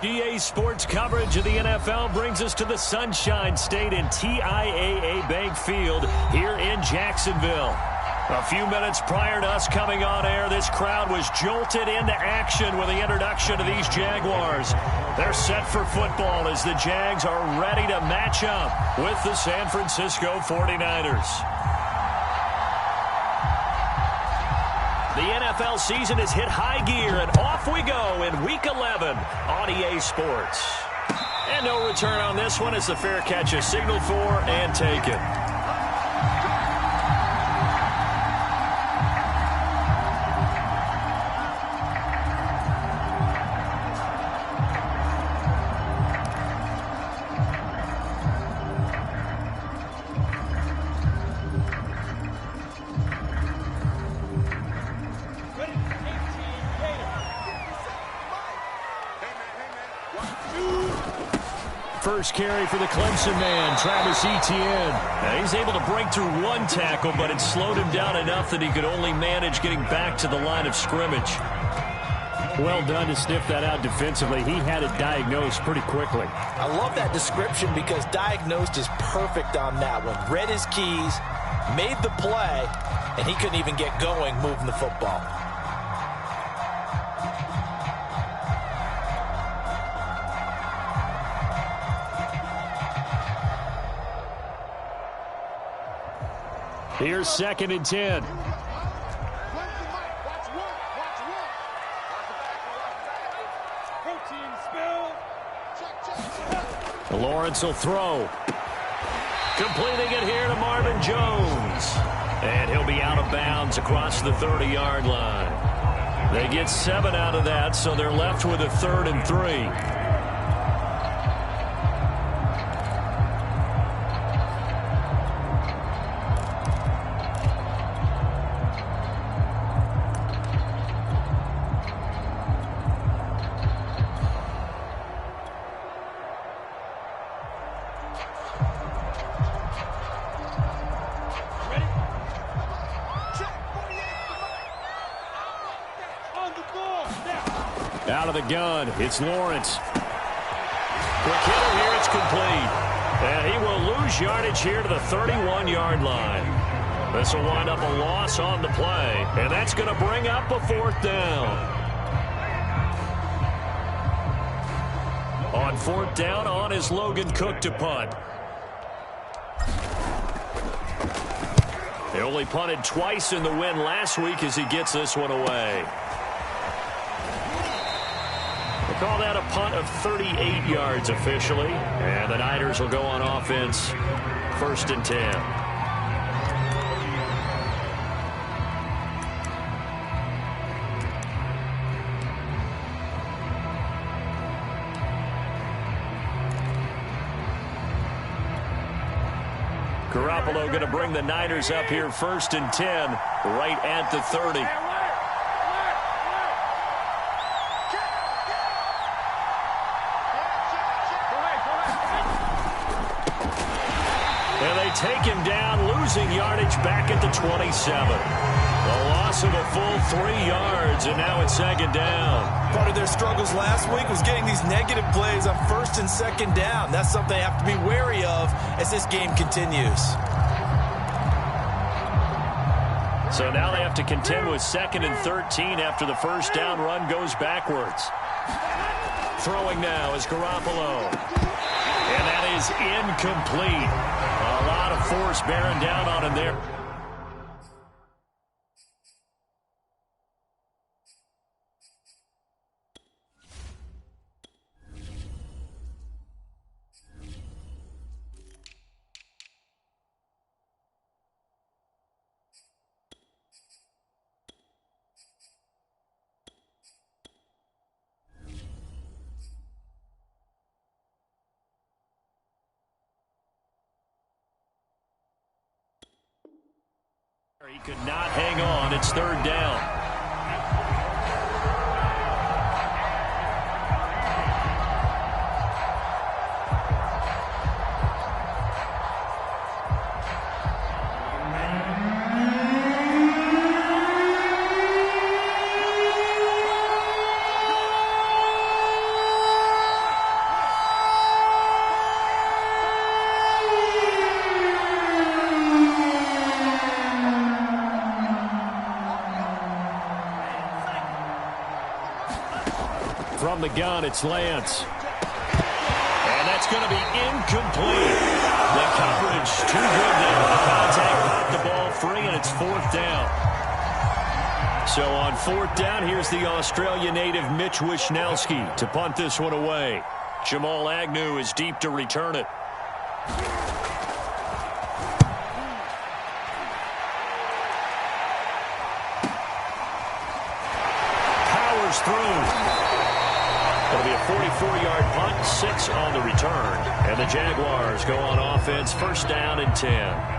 EA Sports coverage of the NFL brings us to the Sunshine State and TIAA Bank Field here in Jacksonville. A few minutes prior to us coming on air, this crowd was jolted into action with the introduction of these Jaguars. They're set for football as the Jags are ready to match up with the San Francisco 49ers. The NFL season has hit high gear, and off we go in Week 11 on EA Sports. And no return on this one as the fair catch is signaled for and taken. First carry for the Clemson man, Travis Etienne. Now, he's able to break through one tackle, but it slowed him down enough that he could only manage getting back to the line of scrimmage. Well done to sniff that out defensively. He had it diagnosed pretty quickly. I love that description because diagnosed is perfect on that one. Read his keys, made the play, and he couldn't even get going moving the football. Here's 2nd and 10. Lawrence will throw. Completing it here to Marvin Jones. And he'll be out of bounds across the 30-yard line. They get 7 out of that, so they're left with a 3rd and 3. Out of the gun, it's Lawrence. Quick hitter here, it's complete. And he will lose yardage here to the 31-yard line. This will wind up a loss on the play, and that's going to bring up a 4th down. On 4th down, on is Logan Cook to punt. They only punted twice in the win last week as he gets this one away. Call that a punt of 38 yards officially. And the Niners will go on offense, 1st and 10. Garoppolo going to bring the Niners up here 1st and 10, right at the 30. Take him down, losing yardage back at the 27. A loss of a full 3 yards, and now it's 2nd down. Part of their struggles last week was getting these negative plays on 1st and 2nd down. That's something they have to be wary of as this game continues. So now they have to contend with 2nd and 13 after the 1st down run goes backwards. Throwing now is Garoppolo. And that is incomplete. A lot of force bearing down on him there. He could not hang on. It's 3rd down. From the gun, it's Lance. And that's going to be incomplete. The coverage too good there. The contact knocked the ball free, and it's 4th down. So on 4th down, here's the Australia native Mitch Wishnowsky to punt this one away. Jamal Agnew is deep to return it. Powers through. It'll be a 44-yard punt, 6 on the return. And the Jaguars go on offense, 1st down and 10.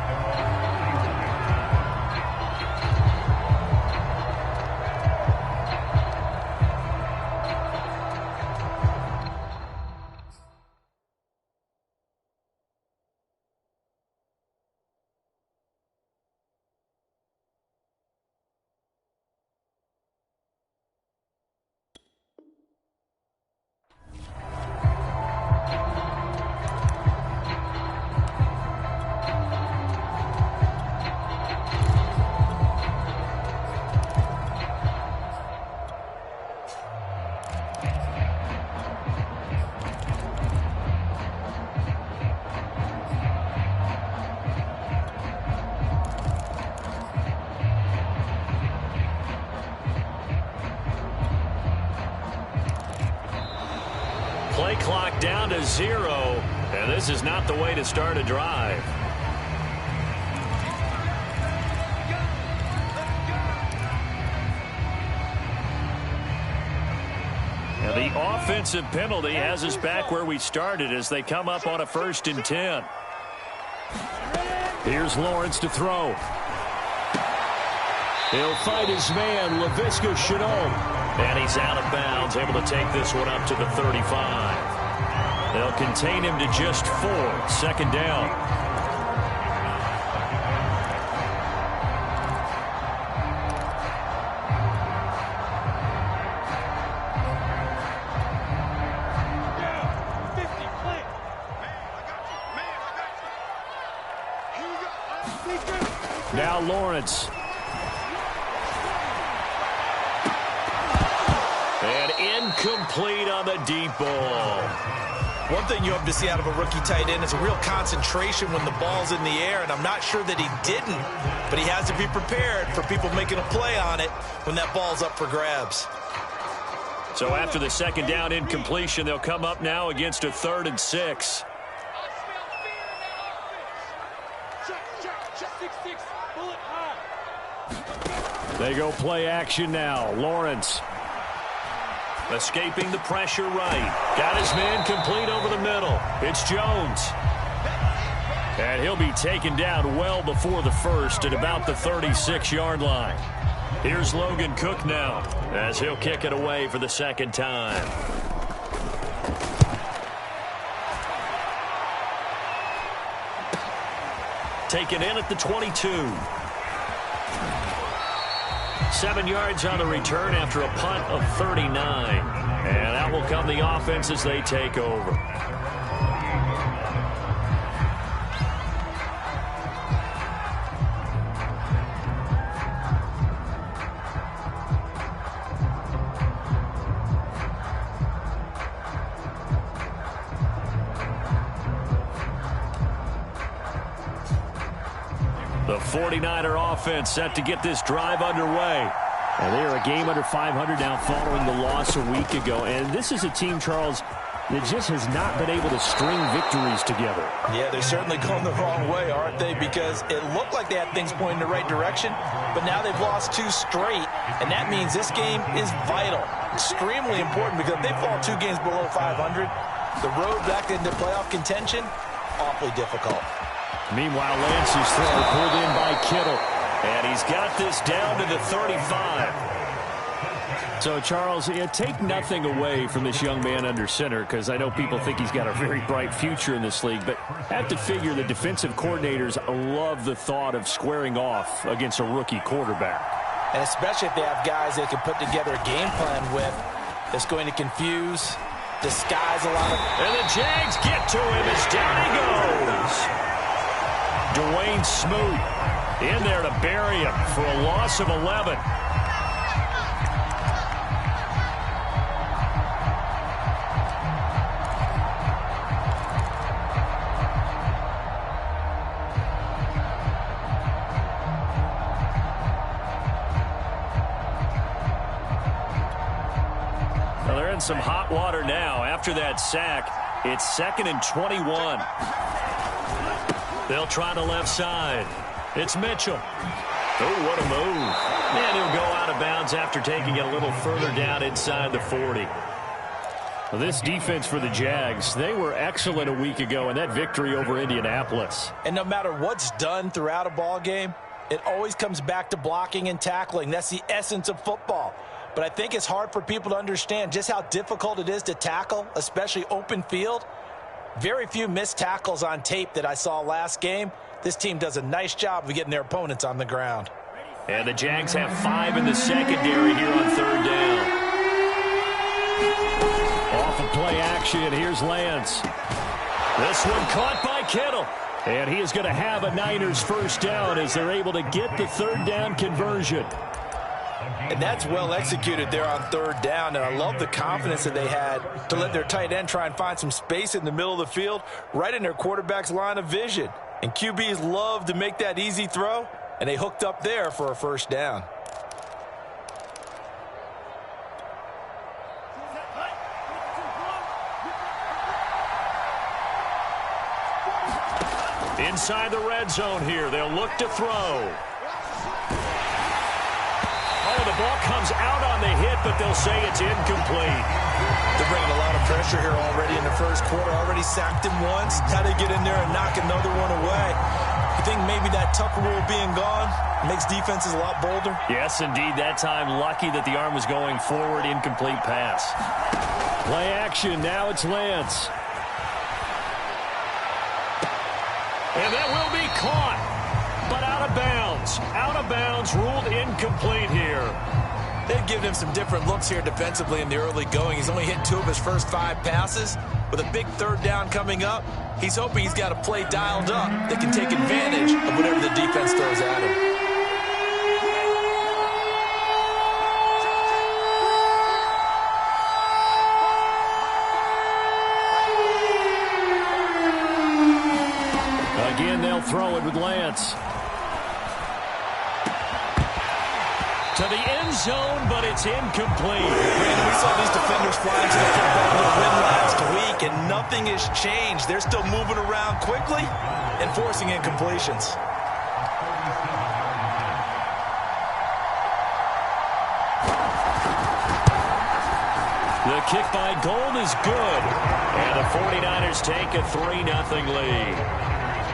Play clock down to 0, and this is not the way to start a drive. And the offensive penalty has us back where we started as they come up on a 1st and 10. Here's Lawrence to throw. He'll fight his man, Laviska Shenault. And he's out of bounds, able to take this one up to the 35. They'll contain him to just 4. 2nd down. Now Lawrence. Incomplete on the deep ball. One thing you hope to see out of a rookie tight end is a real concentration when the ball's in the air, and I'm not sure that he didn't, but he has to be prepared for people making a play on it when that ball's up for grabs. So after the 2nd down incompletion, they'll come up now against a 3rd and 6. They go play action now. Lawrence. Escaping the pressure right. Got his man complete over the middle. It's Jones. And he'll be taken down well before the 1st at about the 36-yard line. Here's Logan Cook now as he'll kick it away for the 2nd time. Taken in at the 22. 7 yards on the return after a punt of 39. And out will come the offense as they take over. The 49er offense set to get this drive underway. And they are a game under 500 now following the loss a week ago. And this is a team, Charles, that just has not been able to string victories together. Yeah, they're certainly going the wrong way, aren't they? Because it looked like they had things pointing in the right direction, but now they've lost 2 straight, and that means this game is vital, extremely important, because if they fall 2 games below 500, the road back into playoff contention, awfully difficult. Meanwhile, Lance's throw pulled in by Kittle. And he's got this down to the 35. So, Charles, take nothing away from this young man under center, because I know people think he's got a very bright future in this league, but have to figure the defensive coordinators love the thought of squaring off against a rookie quarterback. And especially if they have guys they can put together a game plan with that's going to confuse, disguise a lot of... And the Jags get to him as down he goes. Dwayne Smoot in there to bury him for a loss of 11. some hot water now. After that sack, it's 2nd and 21. They'll try the left side. It's Mitchell. Oh, what a move. And he'll go out of bounds after taking it a little further down inside the 40. Well, this defense for the Jags, they were excellent a week ago in that victory over Indianapolis. And no matter what's done throughout a ball game, it always comes back to blocking and tackling. That's the essence of football. But I think it's hard for people to understand just how difficult it is to tackle, especially open field. Very few missed tackles on tape that I saw last game. This team does a nice job of getting their opponents on the ground. And the Jags have 5 in the secondary here on 3rd down. Off of play action, here's Lance. This one caught by Kittle. And he is going to have a Niners first down as they're able to get the 3rd down conversion. And that's well executed there on 3rd down. And I love the confidence that they had to let their tight end try and find some space in the middle of the field, right in their quarterback's line of vision. And QBs love to make that easy throw, and they hooked up there for a first down. Inside the red zone here, they'll look to throw. Oh, the ball comes out on the hit, but they'll say it's incomplete. They're bringing a lot of pressure here already in the first quarter. Already sacked him once. How they get in there and knock another one away. I think maybe that Tucker rule being gone makes defenses a lot bolder. Yes, indeed. That time, lucky that the arm was going forward. Incomplete pass. Play action. Now it's Lance. And that will be caught, but out of bounds. Out of bounds, ruled incomplete here. They've given him some different looks here defensively in the early going. He's only hit 2 of his first 5 passes. With a big 3rd down coming up, he's hoping he's got a play dialed up that can take advantage of whatever the defense throws at him. Again, they'll throw it with Lance. To the end zone, but it's incomplete. Brandon, we saw these defenders fly into the football with a win last week, and nothing has changed. They're still moving around quickly and forcing incompletions. The kick by Gold is good. And the 49ers take a 3-0 lead.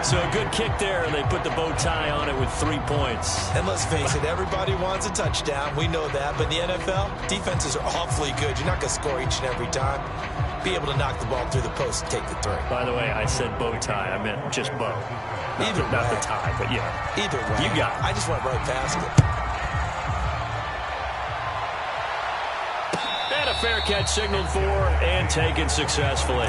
So a good kick there, and they put the bow tie on it with 3 points. And let's face it, everybody wants a touchdown. We know that. But in the NFL, defenses are awfully good. You're not going to score each and every time. Be able to knock the ball through the post and take the 3. By the way, I said bow tie. I meant just bow. Either way. Not the tie, but yeah. Either way. You got it. I just went right past it. And a fair catch signaled for and taken successfully.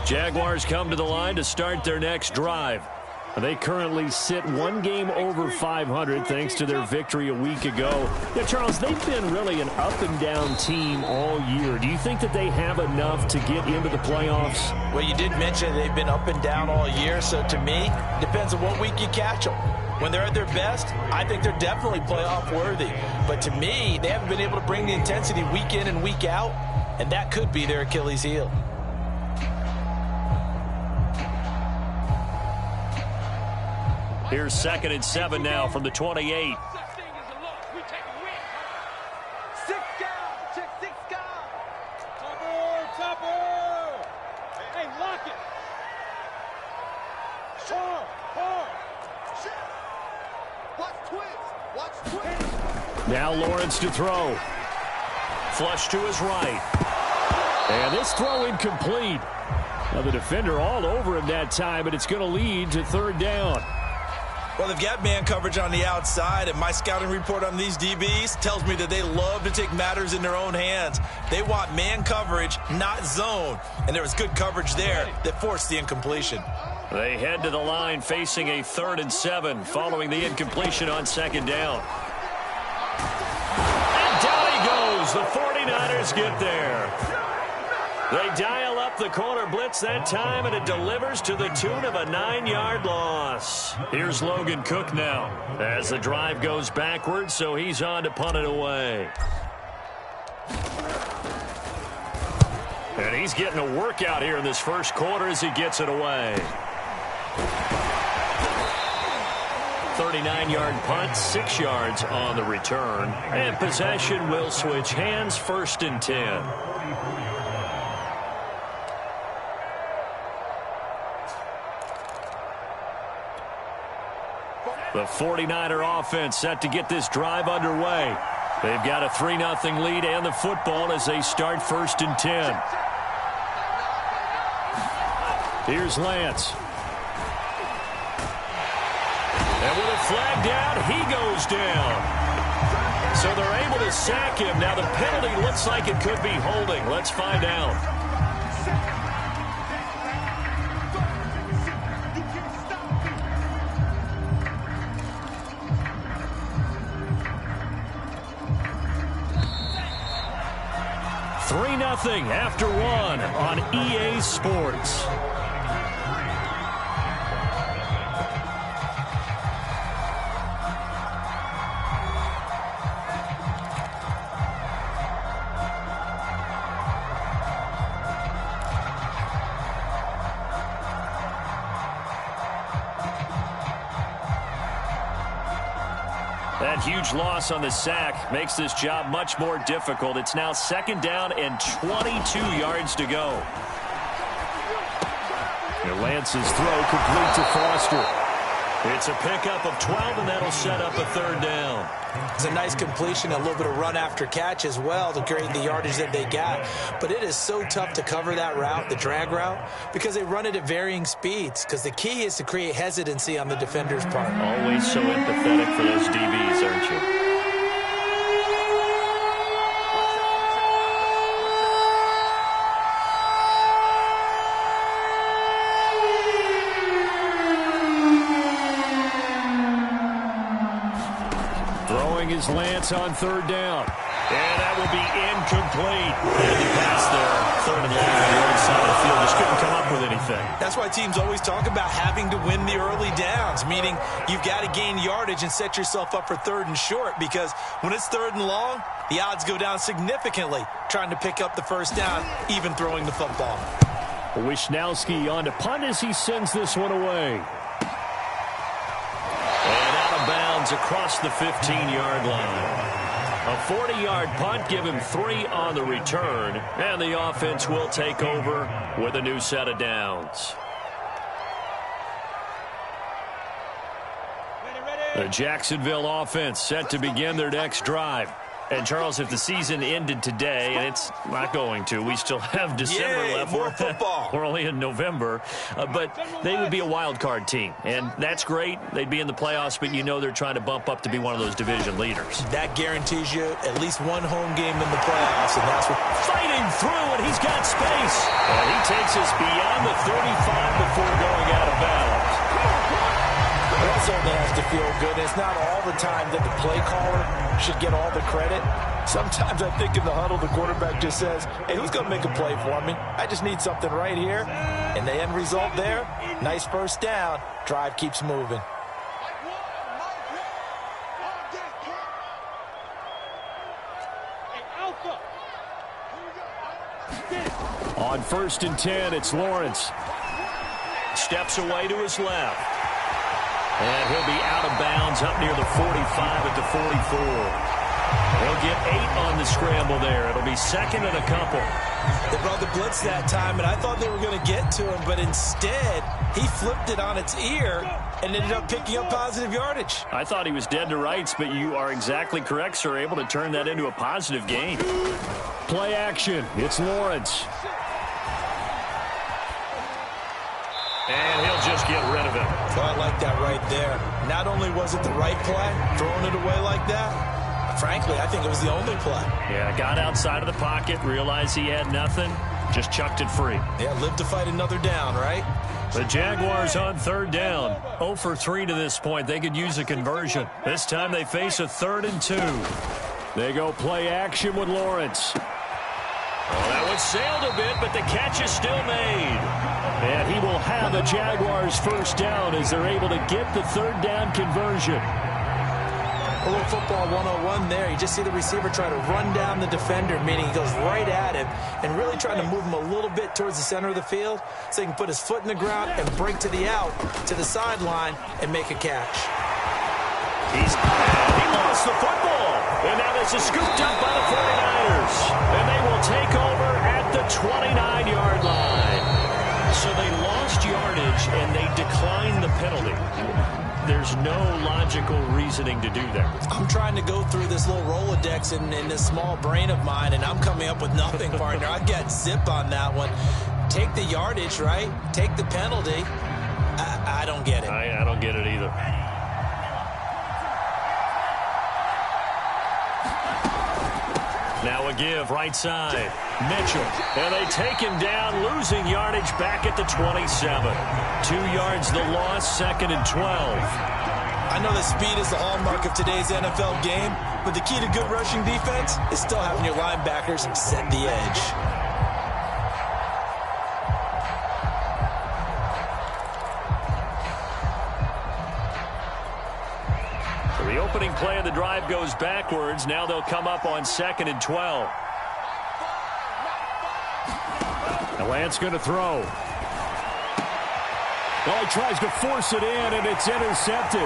Jaguars come to the line to start their next drive. They currently sit 1 game over 500 thanks to their victory a week ago. Yeah, Charles, they've been really an up-and-down team all year. Do you think that they have enough to get into the playoffs? Well, you did mention they've been up and down all year, so to me, it depends on what week you catch them. When they're at their best, I think they're definitely playoff worthy. But to me, they haven't been able to bring the intensity week in and week out, and that could be their Achilles heel. Here's 2nd and 7 now from the 28. Now Lawrence to throw. Flush to his right. And this throw incomplete. Now the defender all over him that time, but it's going to lead to 3rd down. Well, they've got man coverage on the outside, and my scouting report on these DBs tells me that they love to take matters in their own hands. They want man coverage, not zone. And there was good coverage there that forced the incompletion. They head to the line facing a 3rd and 7 following the incompletion on 2nd down. goes. The 49ers get there. They dial up the corner blitz that time, and it delivers to the tune of a 9-yard loss. Here's Logan Cook now as the drive goes backwards, so he's on to punt it away. And he's getting a workout here in this first quarter as he gets it away. 39-yard punt, 6 yards on the return. And possession will switch hands, 1st and 10. The 49er offense set to get this drive underway. They've got a 3-0 lead and the football as they start 1st and 10. Here's Lance. And with a flag down, he goes down. So they're able to sack him. Now the penalty looks like it could be holding. Let's find out. Nothing after 1 on EA Sports. That huge loss on the sack makes this job much more difficult. It's now 2nd down and 22 yards to go. And Lance's throw complete to Foster. It's a pickup of 12, and that'll set up a 3rd down. It's a nice completion, a little bit of run after catch as well to create the yardage that they got. But it is so tough to cover that route, the drag route, because they run it at varying speeds. Because the key is to create hesitancy on the defender's part. Always so empathetic for those DBs, aren't you? Is Lance on 3rd down. And that will be incomplete. And the pass there, 3rd and long on the other side of the field. Just couldn't come up with anything. That's why teams always talk about having to win the early downs, meaning you've got to gain yardage and set yourself up for 3rd and short, because when it's 3rd and long, the odds go down significantly trying to pick up the 1st down, even throwing the football. Wisnowski on to punt as he sends this one away. Bounds across the 15-yard line. A 40-yard punt, give him 3 on the return, and the offense will take over with a new set of downs. The Jacksonville offense set to begin their next drive. And, Charles, if the season ended today, and it's not going to, we still have December left. More football. We're only in November. But they would be a wild card team. And that's great. They'd be in the playoffs, but you know they're trying to bump up to be one of those division leaders. That guarantees you at least one home game in the playoffs, and that's what... Fighting through, and he's got space. And he takes us beyond the 35 before going out of bounds. That certainly has to feel good. It's not all the time that the play caller should get all the credit. Sometimes I think in the huddle, the quarterback just says, hey, who's going to make a play for me? I just need something right here. And the end result there, nice 1st down. Drive keeps moving. On 1st and 10, it's Lawrence. Steps away to his left. And he'll be out of bounds up near the 45 at the 44. He'll get 8 on the scramble there. It'll be 2nd and a couple. They brought the blitz that time, and I thought they were going to get to him, but instead he flipped it on its ear and ended up picking up positive yardage. I thought he was dead to rights, but you are exactly correct, sir. Able to turn that into a positive gain. Play action. It's Lawrence. And he'll just get rid of it. Oh, I like that right there. Not only was it the right play, throwing it away like that, frankly, I think it was the only play. Yeah, got outside of the pocket, realized he had nothing, just chucked it free. Yeah, live to fight another down, right? The Jaguars on 3rd down. 0 for 3 to this point. They could use a conversion. This time they face a 3rd and 2. They go play action with Lawrence. Oh, that one sailed a bit, but the catch is still made. And he will have the Jaguars first down as they're able to get the third down conversion. A little football 101 there. You just see the receiver try to run down the defender, meaning he goes right at him and really trying to move him a little bit towards the center of the field so he can put his foot in the ground and break to the out, to the sideline, and make a catch. He lost the football. And now this is scooped up by the 49ers. And they will take over at the 29-yard line. So they lost yardage and they declined the penalty. There's no logical reasoning to do that. I'm trying to go through this little Rolodex in this small brain of mine, and I'm coming up with nothing, partner. I got zip on that one. Take the yardage, right? Take the penalty. I don't get it. I don't get it either. Now a give, right side. Mitchell. And they take him down, losing yardage back at the 27. 2 yards the loss, 2nd and 12. I know that speed is the hallmark of today's NFL game, but the key to good rushing defense is still having your linebackers set the edge. The opening play of the drive goes backwards. Now they'll come up on 2nd and 12. And Lance going to throw. Well, he tries to force it in, and it's intercepted.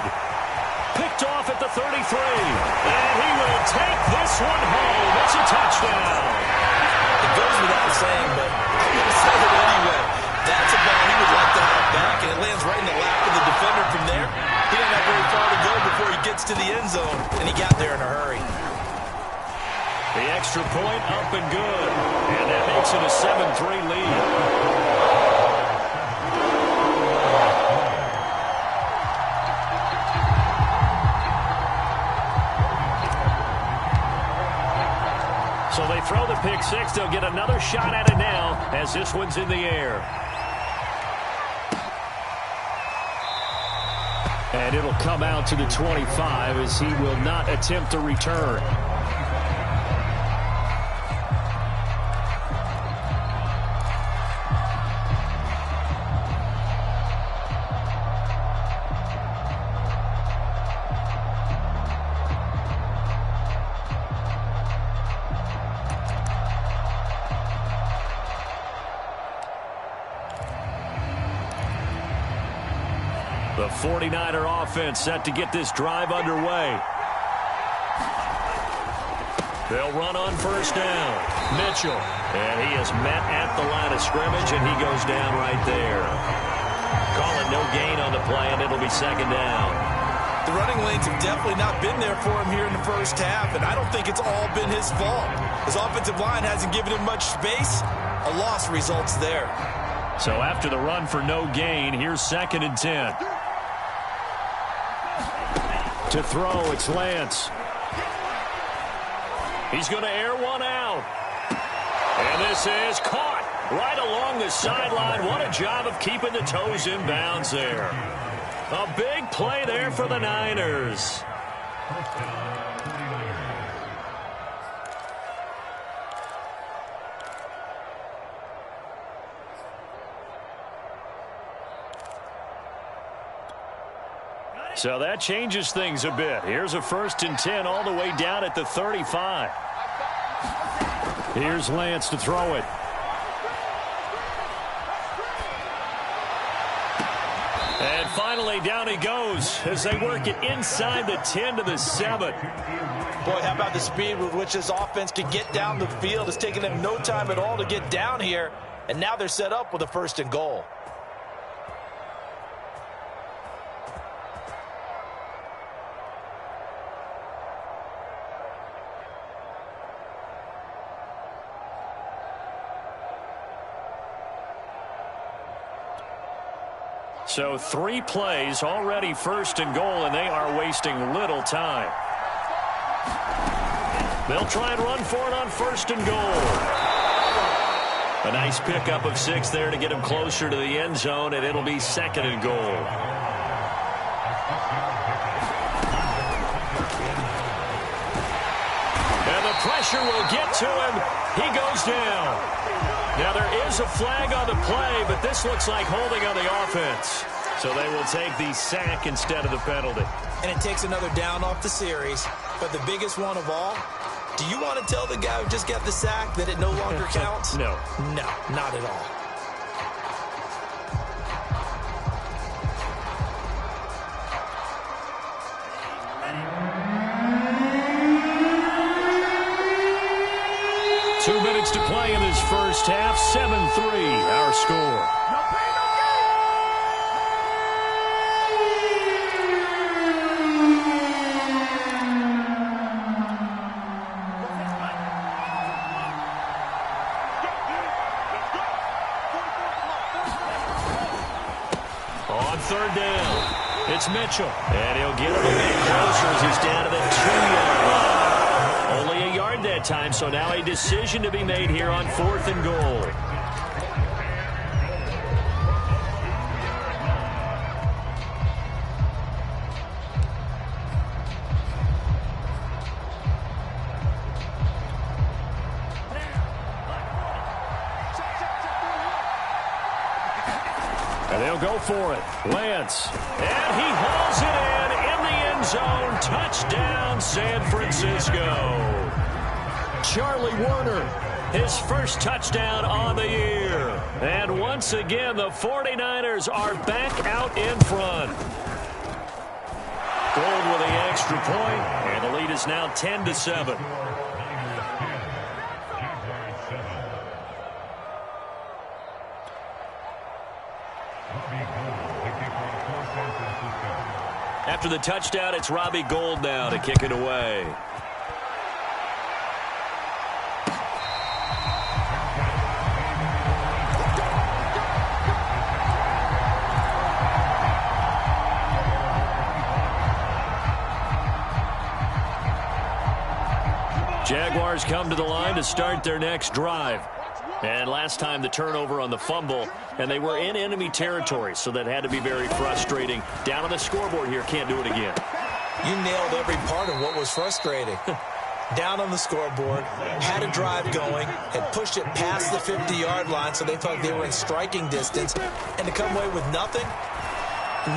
Picked off at the 33. And he will take this one home. It's a touchdown. It goes without saying, but I'm going to say it anyway. That's a ball he would like to have back, and it lands right in the lap of the defender from there. He didn't have very far to go before he gets to the end zone, and he got there in a hurry. The extra point up and good. And that makes it a 7-3 lead. So they throw the pick six. They'll get another shot at it now as this one's in the air. And it'll come out to the 25 as he will not attempt a return. The 49er offense set to get this drive underway. They'll run on first down. Mitchell. And he is met at the line of scrimmage, and he goes down right there. Calling no gain on the play, and it'll be 2nd down. The running lanes have definitely not been there for him here in the first half, and I don't think it's all been his fault. His offensive line hasn't given him much space. A loss results there. So after the run for no gain, here's 2nd and 10. To throw, it's Lance. He's going to air one out. And this is caught right along the sideline. What a job of keeping the toes in bounds there. A big play there for the Niners. So that changes things a bit. Here's a 1st and 10 all the way down at the 35. Here's Lance to throw it. And finally down he goes as they work it inside the 10 to the 7. Boy, how about the speed with which this offense can get down the field? It's taken them no time at all to get down here. And now they're set up with a 1st and goal. So 3 plays already 1st and goal, and they are wasting little time. They'll try and run for it on 1st and goal. A nice pickup of 6 there to get him closer to the end zone, and it'll be 2nd and goal. pressure will get to him. He goes down. Now, there is a flag on the play, but this looks like holding on the offense. So they will take the sack instead of the penalty. And it takes another down off the series. But the biggest one of all, do you want to tell the guy who just got the sack that it no longer counts? No. No, not at all. Two minutes to play in this first half. 7-3, our score. On third down, it's Mitchell. And he'll get him a bit closer as he's down to the 2-yard line. Only a yard that time, so now a decision to be made here on 4th and goal. And they'll go for it. Lance. And he hauls it in the end zone. Touchdown, San Francisco. Charlie Warner, his first touchdown on the year. And once again, the 49ers are back out in front. Gold with the extra point, and the lead is now 10-7. After the touchdown, it's Robbie Gould now to kick it away. Jaguars come to the line to start their next drive. And last time the turnover on the fumble, and they were in enemy territory, so that had to be very frustrating. Down on the scoreboard here, can't do it again. You nailed every part of what was frustrating. Down on the scoreboard, had a drive going, had pushed it past the 50-yard line, so they thought they were in striking distance, and to come away with nothing,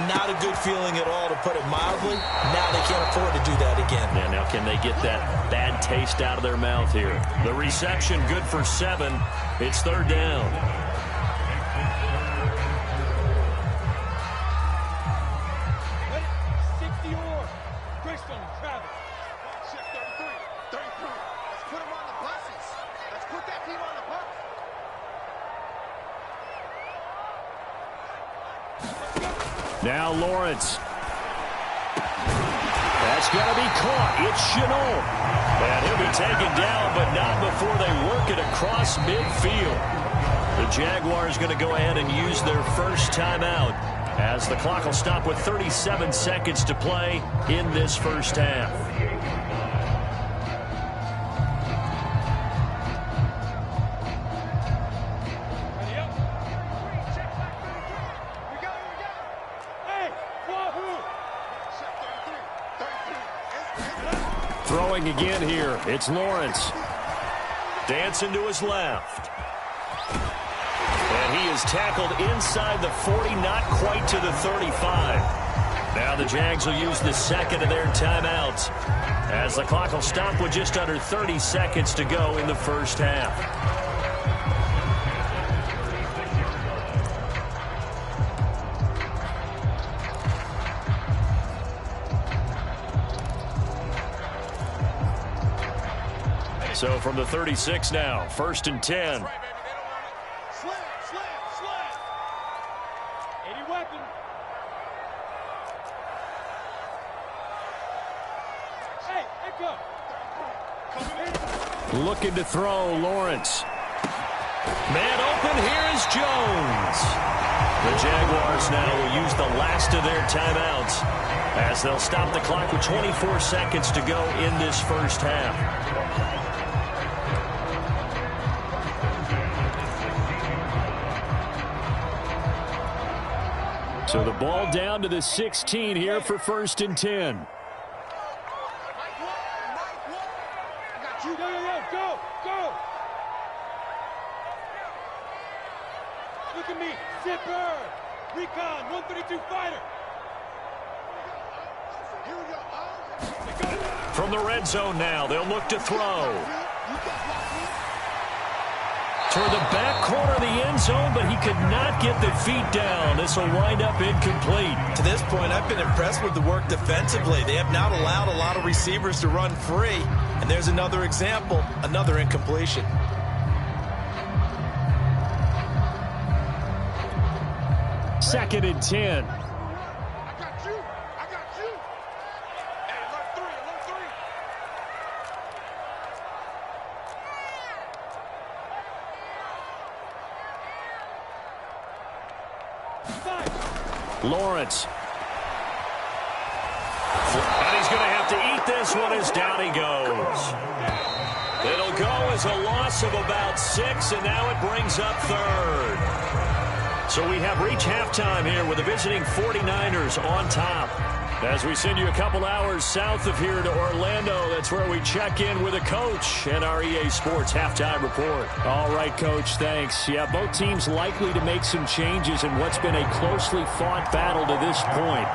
not a good feeling at all, to put it mildly. Now they can't afford to do that again. Yeah, now can they get that bad taste out of their mouth here? The reception good for 7. It's third down. Now Lawrence. That's going to be caught. It's Chenault. And he'll be taken down, but not before they work it across midfield. The Jaguars going to go ahead and use their first timeout as the clock will stop with 37 seconds to play in this first half. Throwing again here, it's Lawrence. Dancing to his left. And he is tackled inside the 40, not quite to the 35. Now the Jags will use the second of their timeouts as the clock will stop with just under 30 seconds to go in the first half. So from the 36 now, 1st and 10. Slam. Any weapon. Hey, go. Looking to throw, Lawrence. Man open, here is Jones. The Jaguars now will use the last of their timeouts as they'll stop the clock with 24 seconds to go in this first half. So the ball down to the 16 here for 1st and 10. Zipper! Recon, 132 fighter! From the red zone now, they'll look to throw. Toward the back corner of the end zone, but he could not get the feet down. This will wind up incomplete. To this point, I've been impressed with the work defensively. They have not allowed a lot of receivers to run free. And there's another example, another incompletion. Second and 10. I got you! I got you! Hey, alert 3, alert 3! Lawrence. And he's going to have to eat this one as down he goes. It'll go as a loss of about 6, and now it brings up third. So we have reached halftime here with the visiting 49ers on top. As we send you a couple hours south of here to Orlando, that's where we check in with a coach and our EA Sports halftime report. All right, Coach, thanks. Yeah, both teams likely to make some changes in what's been a closely fought battle to this point.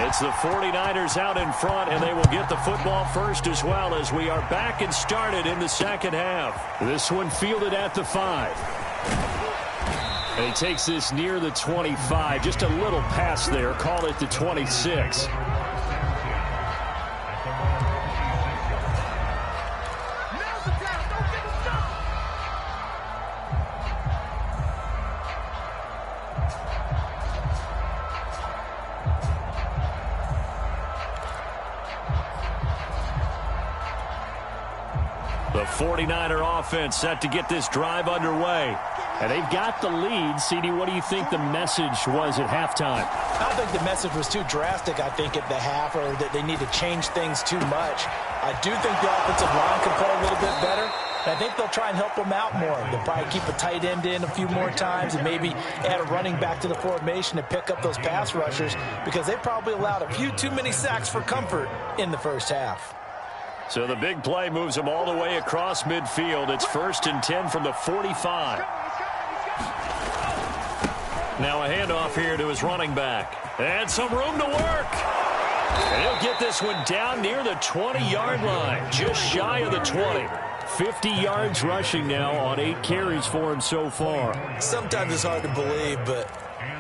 It's the 49ers out in front, and they will get the football first as well as we are back and started in the second half. This one fielded at the 5. And he takes this near the 25. Just a little pass there. Call it the 26. The 49er offense set to get this drive underway. And they've got the lead. CD, what do you think the message was at halftime? I don't think the message was too drastic, I think, at the half, or that they need to change things too much. I do think the offensive line can play a little bit better. And I think they'll try and help them out more. They'll probably keep a tight end in a few more times and maybe add a running back to the formation to pick up those pass rushers, because they probably allowed a few too many sacks for comfort in the first half. So the big play moves them all the way across midfield. It's 1st and 10 from the 45. Now a handoff here to his running back. And some room to work. And he'll get this one down near the 20-yard line. Just shy of the 20. 50 yards rushing now on 8 carries for him so far. Sometimes it's hard to believe, but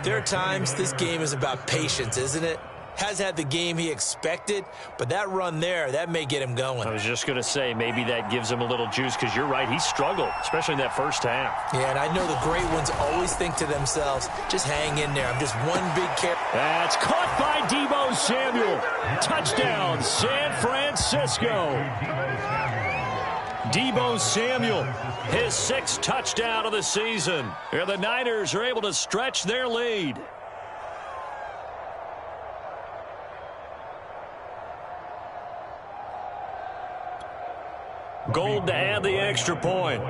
there are times this game is about patience, isn't it? Has had the game he expected, but that run there, that may get him going. I was just going to say, maybe that gives him a little juice, because you're right, he struggled, especially in that first half. Yeah, and I know the great ones always think to themselves, just hang in there. I'm just one big carry. That's caught by Deebo Samuel. Touchdown, San Francisco. Deebo Samuel, his 6th touchdown of the season. And the Niners are able to stretch their lead. Gold to add the extra point.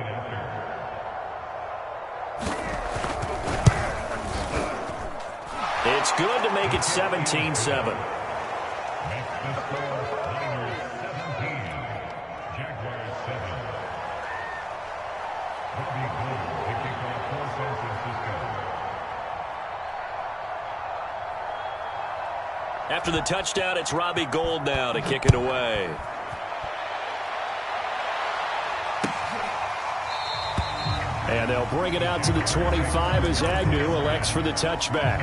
It's good to make it 17-7. After the touchdown, it's Robbie Gould now to kick it away. And they'll bring it out to the 25 as Agnew elects for the touchback.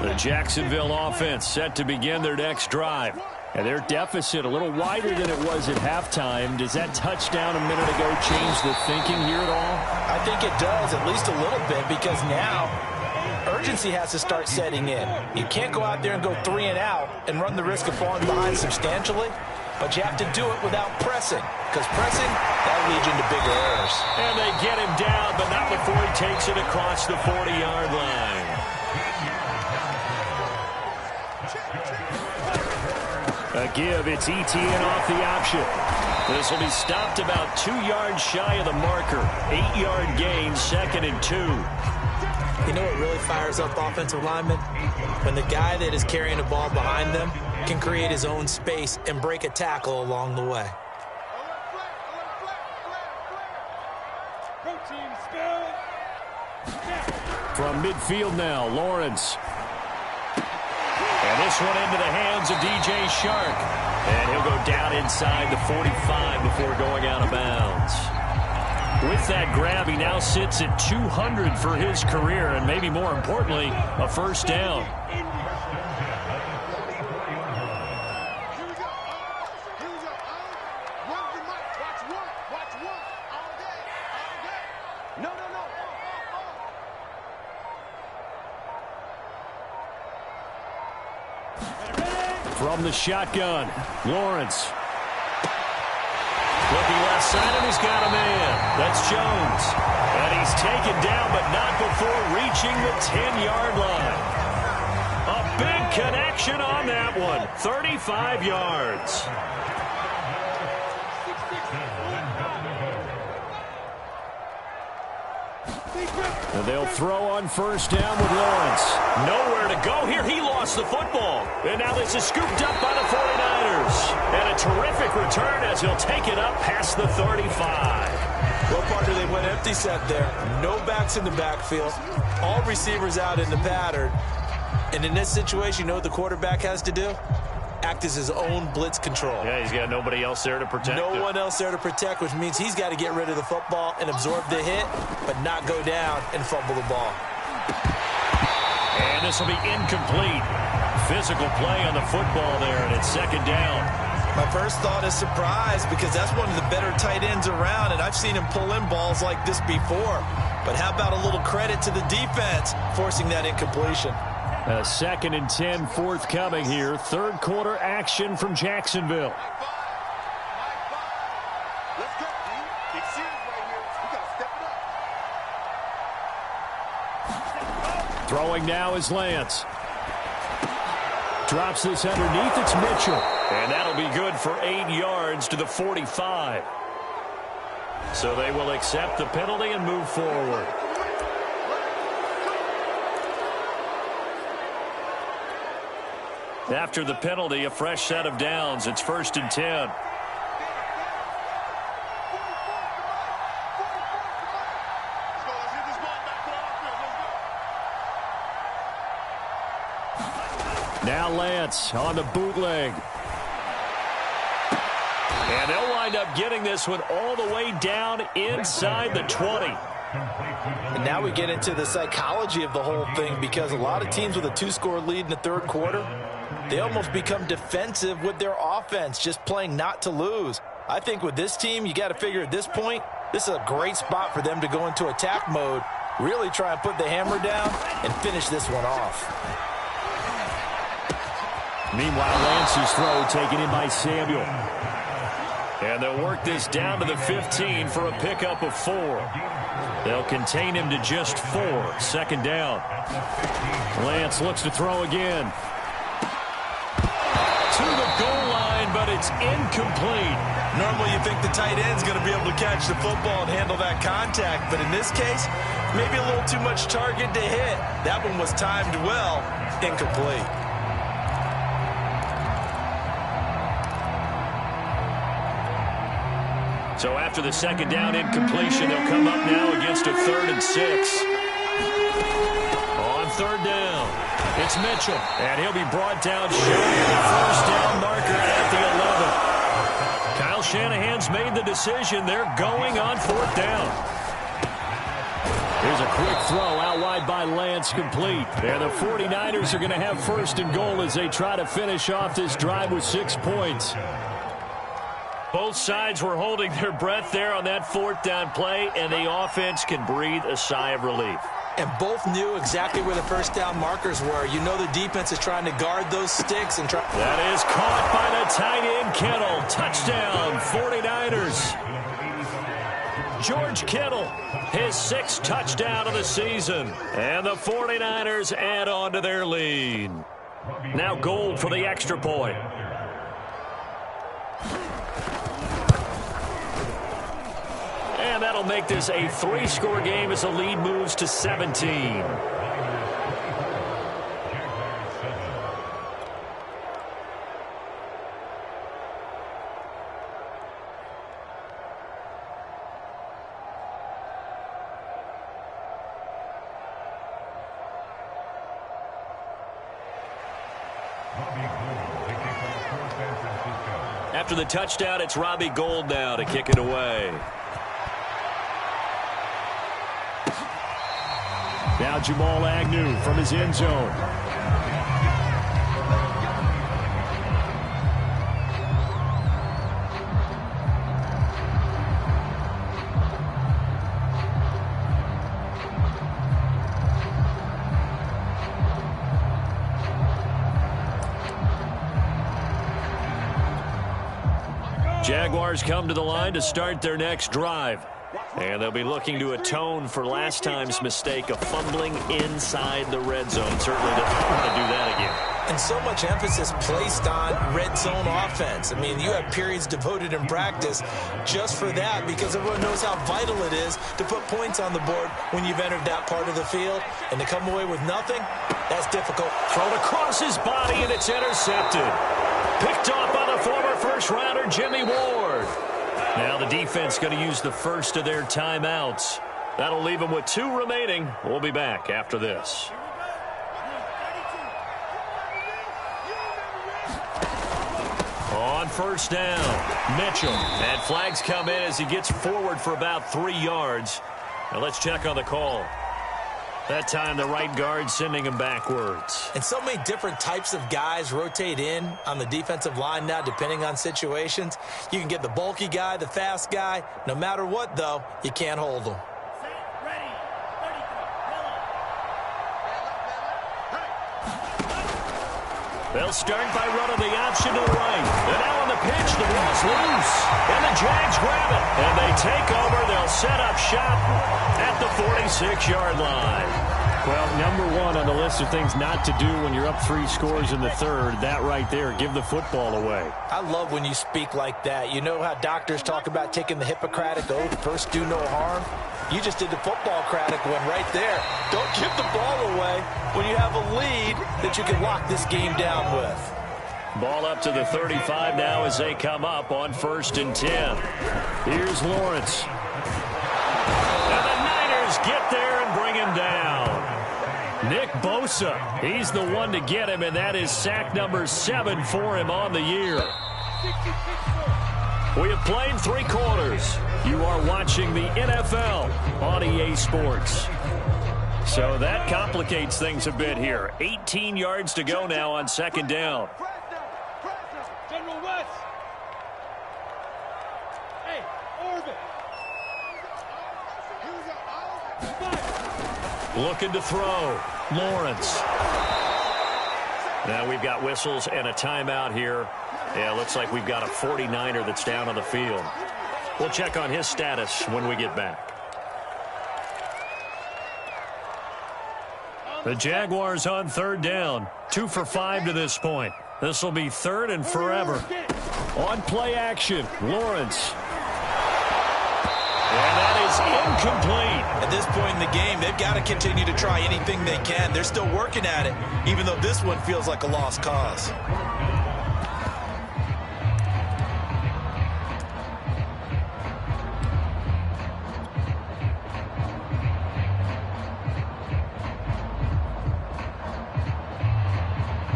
The Jacksonville offense set to begin their next drive. And their deficit a little wider than it was at halftime. Does that touchdown a minute ago change the thinking here at all? I think it does, at least a little bit, because now urgency has to start setting in. You can't go out there and go 3 and out and run the risk of falling behind substantially, but you have to do it without pressing, because pressing, that'll lead you into bigger errors. And they get him down, but not before he takes it across the 40-yard line. A give, it's ETN off the option. This will be stopped about 2 yards shy of the marker. 8-yard gain, 2nd and 2. You know what really fires up offensive linemen? When the guy that is carrying the ball behind them can create his own space and break a tackle along the way. From midfield now, Lawrence. And this one into the hands of DJ Shark. And he'll go down inside the 45 before going out of bounds. With that grab, he now sits at 200 for his career, and maybe more importantly, a first down. From the shotgun, Lawrence. Looking left side, and he's got a man. That's Jones. And he's taken down, but not before reaching the 10-yard line. A big connection on that one. 35 yards. And they'll throw on first down with Lawrence. Nowhere to go here. He lost the football. And now this is scooped up by the 49ers. And a terrific return as he'll take it up past the 35. Well, partner, they went empty set there. No backs in the backfield. All receivers out in the pattern. And in this situation, you know what the quarterback has to do? Act as his own blitz control. Yeah, he's got nobody else there to protect him. No one else there to protect, which means he's got to get rid of the football and absorb the hit, but not go down and fumble the ball. And this will be incomplete. Physical play on the football there, and it's 2nd down. My first thought is surprise, because that's one of the better tight ends around, and I've seen him pull in balls like this before. But how about a little credit to the defense forcing that incompletion? A 2nd and 10 forthcoming here. Third quarter action from Jacksonville. Let's go, D. Big series right here. We got to step it up. Throwing now is Lance. Drops this underneath. It's Mitchell. And that'll be good for 8 yards to the 45. So they will accept the penalty and move forward. After the penalty, a fresh set of downs. It's 1st and 10. Now Lance on the bootleg. And they'll wind up getting this one all the way down inside the 20. And now we get into the psychology of the whole thing, because a lot of teams with a 2-score lead in the third quarter, they almost become defensive with their offense, just playing not to lose. I think with this team, you got to figure at this point, this is a great spot for them to go into attack mode, really try and put the hammer down and finish this one off. Meanwhile, Lance's throw taken in by Samuel. And they'll work this down to the 15 for a pickup of 4. They'll contain him to just 4. 2nd down. Lance looks to throw again. To the goal line, but it's incomplete. Normally you think the tight end's going to be able to catch the football and handle that contact, but in this case, maybe a little too much target to hit. That one was timed well. Incomplete. So after the 2nd down incompletion, they'll come up now against a 3rd and 6. On 3rd down, it's Mitchell. And he'll be brought down short of the first down marker at the 11. Kyle Shanahan's made the decision. They're going on 4th down. Here's a quick throw out wide by Lance, complete. And the 49ers are going to have 1st and goal as they try to finish off this drive with 6 points. Both sides were holding their breath there on that 4th down play, and the offense can breathe a sigh of relief. And both knew exactly where the first down markers were. You know the defense is trying to guard those sticks and try. That is caught by the tight end, Kittle. Touchdown, 49ers. George Kittle, his 6th touchdown of the season. And the 49ers add on to their lead. Now Gold for the extra point. And that'll make this a 3-score game as the lead moves to 17. After the touchdown, it's Robbie Gould now to kick it away. Now Jamal Agnew from his end zone. Jaguars come to the line to start their next drive. And they'll be looking to atone for last time's mistake of fumbling inside the red zone. Certainly doesn't want to do that again. And so much emphasis placed on red zone offense. I mean, you have periods devoted in practice just for that because everyone knows how vital it is to put points on the board when you've entered that part of the field. And to come away with nothing, that's difficult. Thrown across his body, and it's intercepted. Picked off by the former first-rounder Jimmy Ward. Now the defense going to use the first of their timeouts. That'll leave them with 2 remaining. We'll be back after this. On first down, Mitchell. And flags come in as he gets forward for about 3 yards. Now let's check on the call. That time the right guard sending him backwards. And so many different types of guys rotate in on the defensive line now depending on situations. You can get the bulky guy, the fast guy. No matter what, though, you can't hold them. They'll start by running the option to the right. And now on the pitch, the ball's loose. And the Jags grab it. And they take over. They'll set up shop at the 46-yard line. Well, number 1 on the list of things not to do when you're up 3 scores in the third. That right there, give the football away. I love when you speak like that. You know how doctors talk about taking the Hippocratic oath, first do no harm? You just did the football-cratic one right there. Don't give the ball away when you have a lead that you can lock this game down with. Ball up to the 35 now as they come up on 1st and 10. Here's Lawrence. And the Niners get there and bring him down. Nick Bosa, he's the one to get him, and that is sack number 7 for him on the year. We have played 3 quarters. You are watching the NFL on EA Sports. So that complicates things a bit here. 18 yards to go now on 2nd down. General West. Hey, Orbit. Looking to throw. Lawrence. Now we've got whistles and a timeout here. Yeah, looks like we've got a 49er that's down on the field. We'll check on his status when we get back. The Jaguars on 3rd down. 2 for 5 to this point. This will be 3rd and forever. On play action, Lawrence. And that is incomplete. At this point in the game, they've got to continue to try anything they can. They're still working at it, even though this one feels like a lost cause.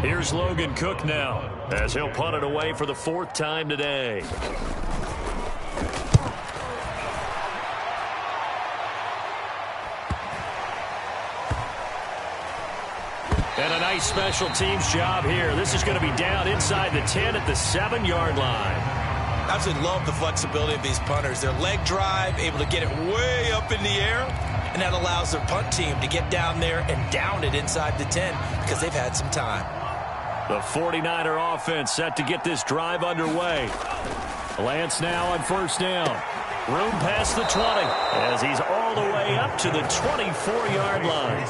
Here's Logan Cook now, as he'll punt it away for the 4th time today. And a nice special teams job here. This is going to be down inside the 10 at the 7-yard line. I absolutely love the flexibility of these punters. Their leg drive, able to get it way up in the air, and that allows their punt team to get down there and down it inside the 10 because they've had some time. The 49er offense set to get this drive underway. Lance now on 1st down. Room past the 20 as he's all the way up to the 24-yard line.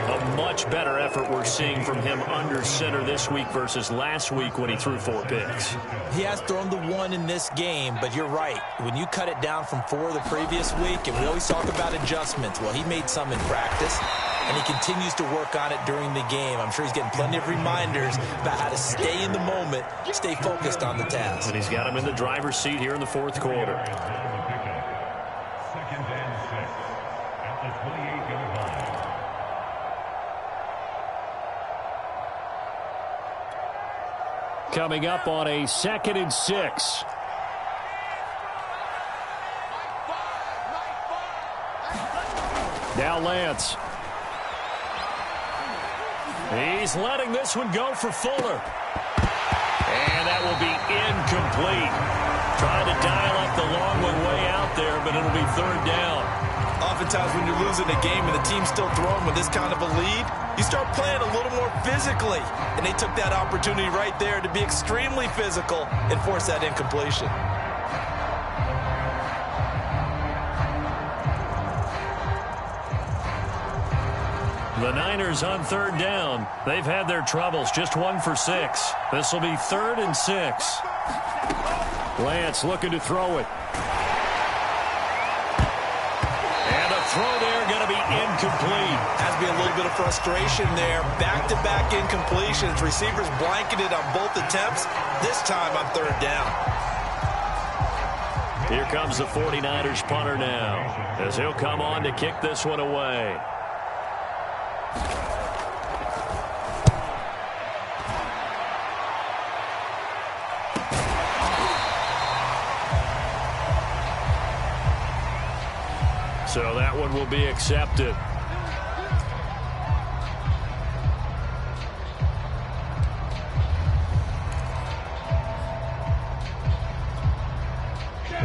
A much better effort we're seeing from him under center this week versus last week when he threw 4 picks. He has thrown the 1 in this game, but you're right. When you cut it down from 4 the previous week, and we always talk about adjustments, well, he made some in practice, and he continues to work on it during the game. I'm sure he's getting plenty of reminders about how to stay in the moment, stay focused on the task. And he's got him in the driver's seat here in the 4th quarter. Coming up on a 2nd and 6. Now Lance. He's letting this one go for Fuller. And that will be incomplete. Trying to dial up the long one way out there, but it'll be 3rd down. Oftentimes when you're losing a game and the team's still throwing with this kind of a lead, you start playing a little more physically. And they took that opportunity right there to be extremely physical and force that incompletion. The Niners on 3rd down. They've had their troubles, just 1 for 6. This will be 3rd and 6. Lance looking to throw it. And a throw there going to be incomplete. Has to be a little bit of frustration there. Back-to-back incompletions. Receivers blanketed on both attempts. This time on 3rd down. Here comes the 49ers punter now, as he'll come on to kick this one away. So that one will be accepted.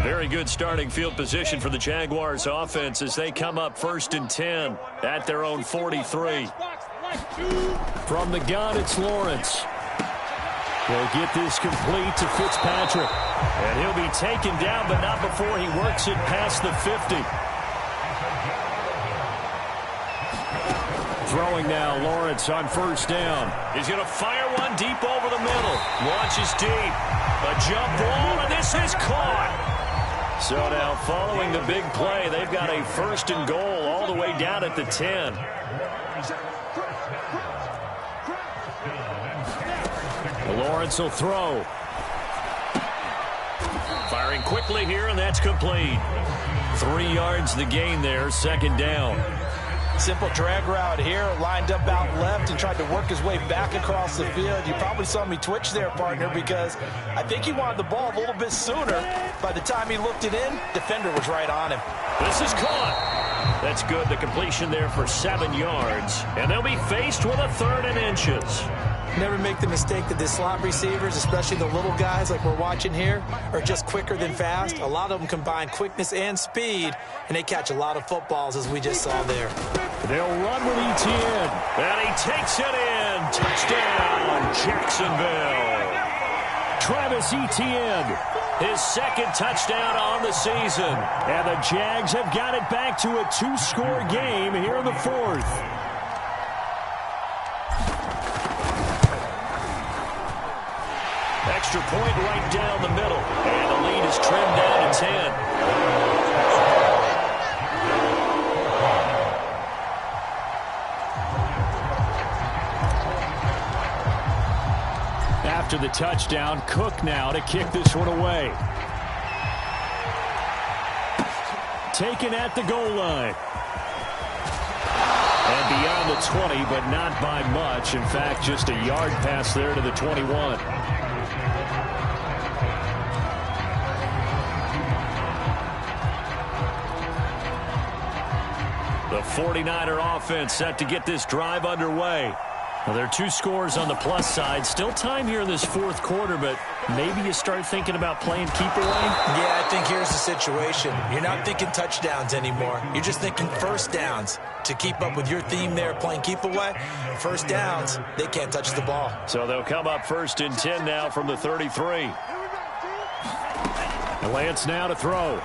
Very good starting field position for the Jaguars offense as they come up 1st and 10 at their own 43. From the gun, it's Lawrence. They'll get this complete to Fitzpatrick. And he'll be taken down, but not before he works it past the 50. Throwing now, Lawrence on 1st down. He's going to fire one deep over the middle. Launches deep. A jump ball, and this is caught. So now following the big play, they've got a 1st and goal all the way down at the 10. Lawrence will throw. Firing quickly here, and that's complete. 3 yards the gain there, 2nd down. Simple drag route here, lined up out left and tried to work his way back across the field. You probably saw me twitch there, partner, because I think he wanted the ball a little bit sooner. By the time he looked it in, defender was right on him. This is caught. That's good. The completion there for 7 yards. And they'll be faced with a 3rd and inches. Never make the mistake that the slot receivers, especially the little guys like we're watching here, are just quicker than fast. A lot of them combine quickness and speed, and they catch a lot of footballs, as we just saw there. They'll run with Etienne. And he takes it in. Touchdown, Jacksonville. Travis Etienne. His 2nd touchdown on the season. And the Jags have got it back to a 2-score game here in the 4th. Extra point right down the middle. And the lead is trimmed down to 10. After the touchdown, Cook now to kick this one away. Taken at the goal line. And beyond the 20, but not by much. In fact, just a yard pass there to the 21. The 49er offense set to get this drive underway. Well, there are 2 scores on the plus side. Still time here in this 4th quarter, but maybe you start thinking about playing keep away? Yeah, I think here's the situation. You're not thinking touchdowns anymore. You're just thinking 1st downs. To keep up with your theme there, playing keep away, 1st downs, they can't touch the ball. So they'll come up 1st and 10 now from the 33. Lance now to throw.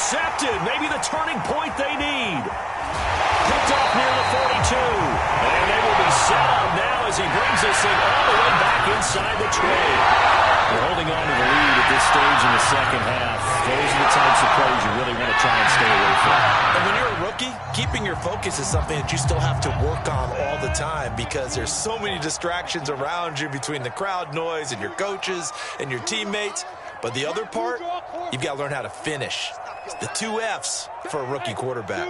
intercepted. Maybe the turning point they need. Picked off near the 42. And they will be set up now as he brings this thing all the way back inside the 20. They're holding on to the lead at this stage in the second half. Those are the types of plays you really want to try and stay away from. And when you're a rookie, keeping your focus is something that you still have to work on all the time because there's so many distractions around you between the crowd noise and your coaches and your teammates. But the other part, you've got to learn how to finish. It's the 2 F's for a rookie quarterback.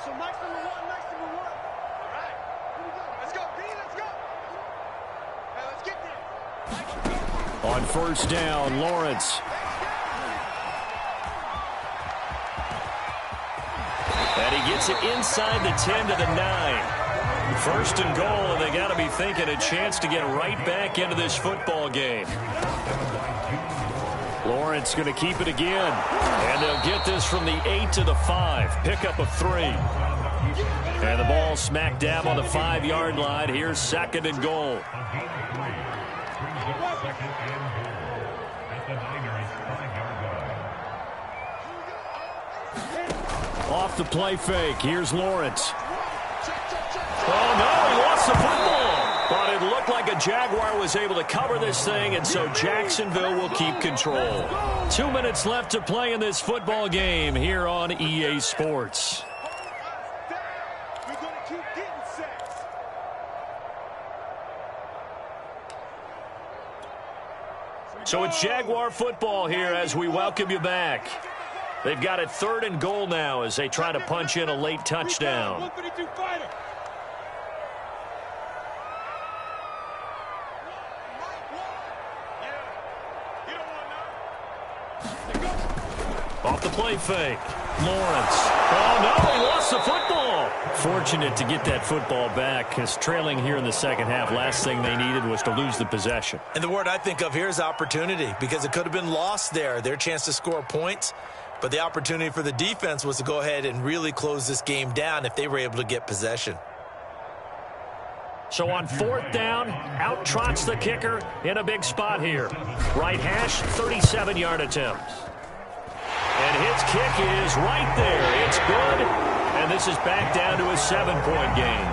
So nice number one, nice number one. All right, here we go. Let's go, D, let's go. Hey, let's get there. On first down, Lawrence. And he gets it inside the 10 to the 9. First and goal, and they got to be thinking a chance to get right back into this football game. Lawrence going to keep it again. And they'll get this from the 8 to the 5. Pickup of 3. And the ball smack dab on the 5-yard line. Here's second and goal. Off the play fake. Here's Lawrence. Oh, no, he lost the football. But it looked like a Jaguar was able to cover this thing, and so Jacksonville will keep control. 2 minutes left to play in this football game here on EA Sports. We're going to keep getting sacks. So it's Jaguar football here as we welcome you back. They've got it 3rd and goal now as they try to punch in a late touchdown. 152 fighter. Off the play fake. Lawrence. Oh, no, he lost the football. Fortunate to get that football back because trailing here in the second half, last thing they needed was to lose the possession. And the word I think of here is opportunity because it could have been lost there. Their chance to score points. But the opportunity for the defense was to go ahead and really close this game down if they were able to get possession. So on 4th down, out trots the kicker in a big spot here. Right hash, 37-yard attempt. And his kick is right there. It's good. And this is back down to a 7-point game.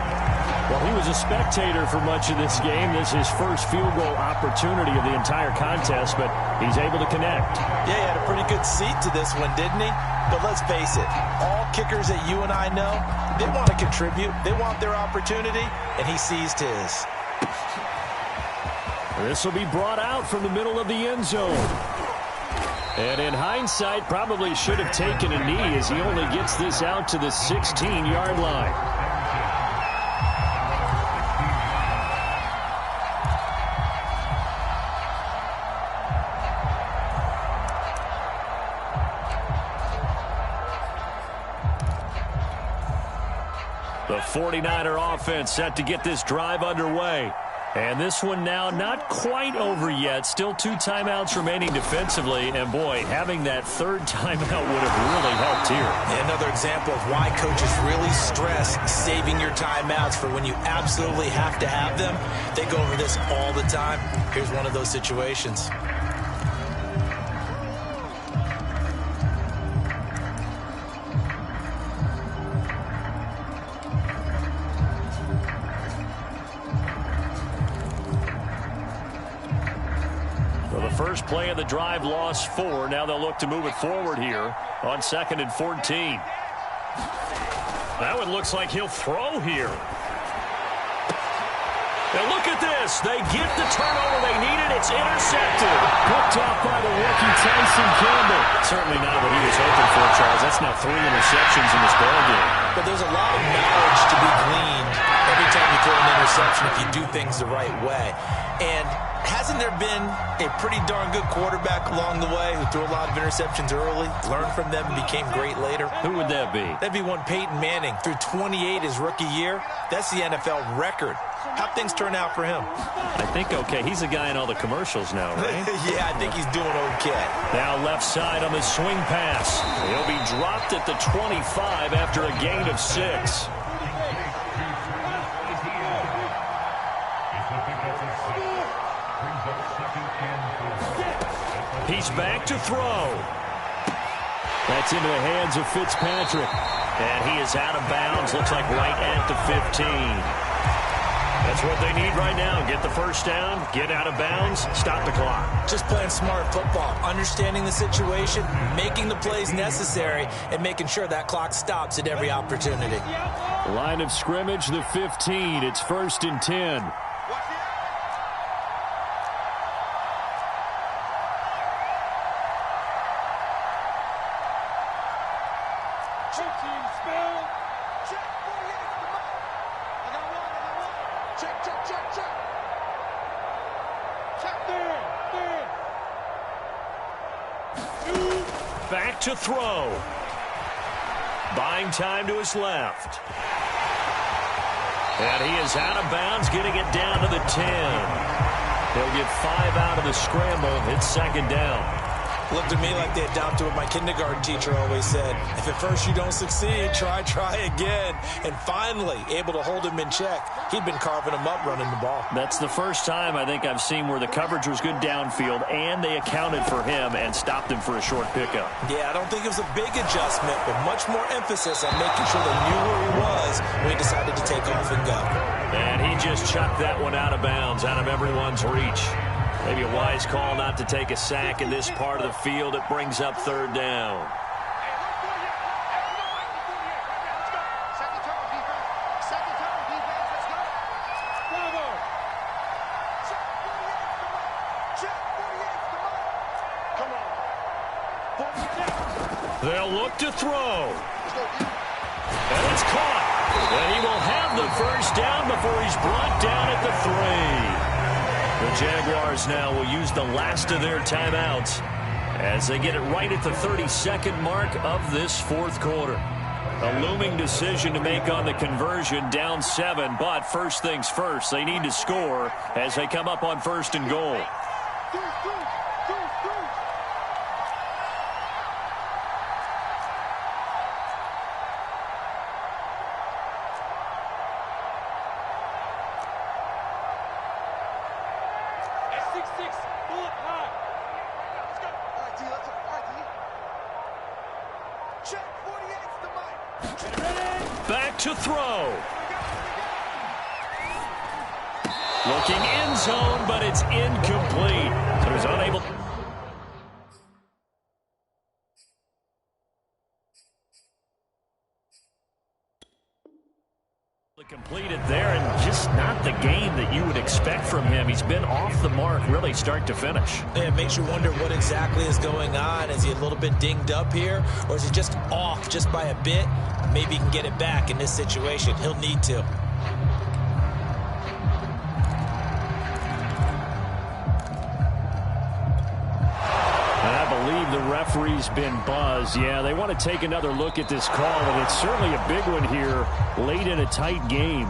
Well, he was a spectator for much of this game. This is his first field goal opportunity of the entire contest, but he's able to connect. Yeah, he had a pretty good seat to this one, didn't he? But let's face it, all kickers that you and I know, they want to contribute. They want their opportunity, and he seized his. This will be brought out from the middle of the end zone. And in hindsight, probably should have taken a knee as he only gets this out to the 16-yard line. The 49er offense set to get this drive underway. And this one now not quite over yet. Still 2 timeouts remaining defensively. And, boy, having that 3rd timeout would have really helped here. Another example of why coaches really stress saving your timeouts for when you absolutely have to have them. They go over this all the time. Here's one of those situations. First play of the drive, lost 4. Now they'll look to move it forward here on 2nd and 14. That one looks like he'll throw here. And look at this. They get the turnover they needed. It's intercepted. Picked off by the rookie Tyson Campbell. Certainly not what he was hoping for, Charles. That's now 3 interceptions in this ballgame. But there's a lot of knowledge to be gleaned every time you throw an interception if you do things the right way. And hasn't there been a pretty darn good quarterback along the way who threw a lot of interceptions early, learned from them, and became great later? Who would that be? That'd be one Peyton Manning. Threw 28 his rookie year. That's the NFL record. How'd things turn out for him? I think okay. He's a guy in all the commercials now, right? Yeah, I think he's doing okay. Now left side on the swing pass. He'll be dropped at the 25 after a gain of 6. He's back to throw. That's into the hands of Fitzpatrick. And he is out of bounds. Looks like right at the 15. That's what they need right now. Get the first down, get out of bounds, stop the clock. Just playing smart football, understanding the situation, making the plays necessary, and making sure that clock stops at every opportunity. Line of scrimmage, the 15. It's 1st and 10. Back to throw. Buying time to his left. And he is out of bounds, getting it down to the 10. He'll get 5 out of the scramble. It's 2nd down. Looked to me like they adopted what my kindergarten teacher always said. If at first you don't succeed, try again. And finally, able to hold him in check. He'd been carving him up running the ball. That's the first time I think I've seen where the coverage was good downfield, and they accounted for him and stopped him for a short pickup. Yeah, I don't think it was a big adjustment, but much more emphasis on making sure they knew where he was when he decided to take off and go. And he just chucked that one out of bounds, out of everyone's reach. Maybe a wise call not to take a sack in this part of the field. It brings up 3rd down. They'll look to throw. And it's caught. And he will have the first down before he's brought down at the 3. The Jaguars now will use the last of their timeouts as they get it right at the 32nd mark of this 4th quarter. A looming decision to make on the conversion, down 7, but first things first, they need to score as they come up on 1st and goal. Back to throw. Looking end zone, but it's incomplete. So he's unable. Completed there, and just not the game that you would expect from him. He's been off the mark really start to finish. It makes you wonder what exactly is going on. Is he a little bit dinged up here, or is he just off just by a bit? Maybe he can get it back in this situation. He'll need to. The referee's been buzzed. Yeah, they want to take another look at this call, and it's certainly a big one here late in a tight game.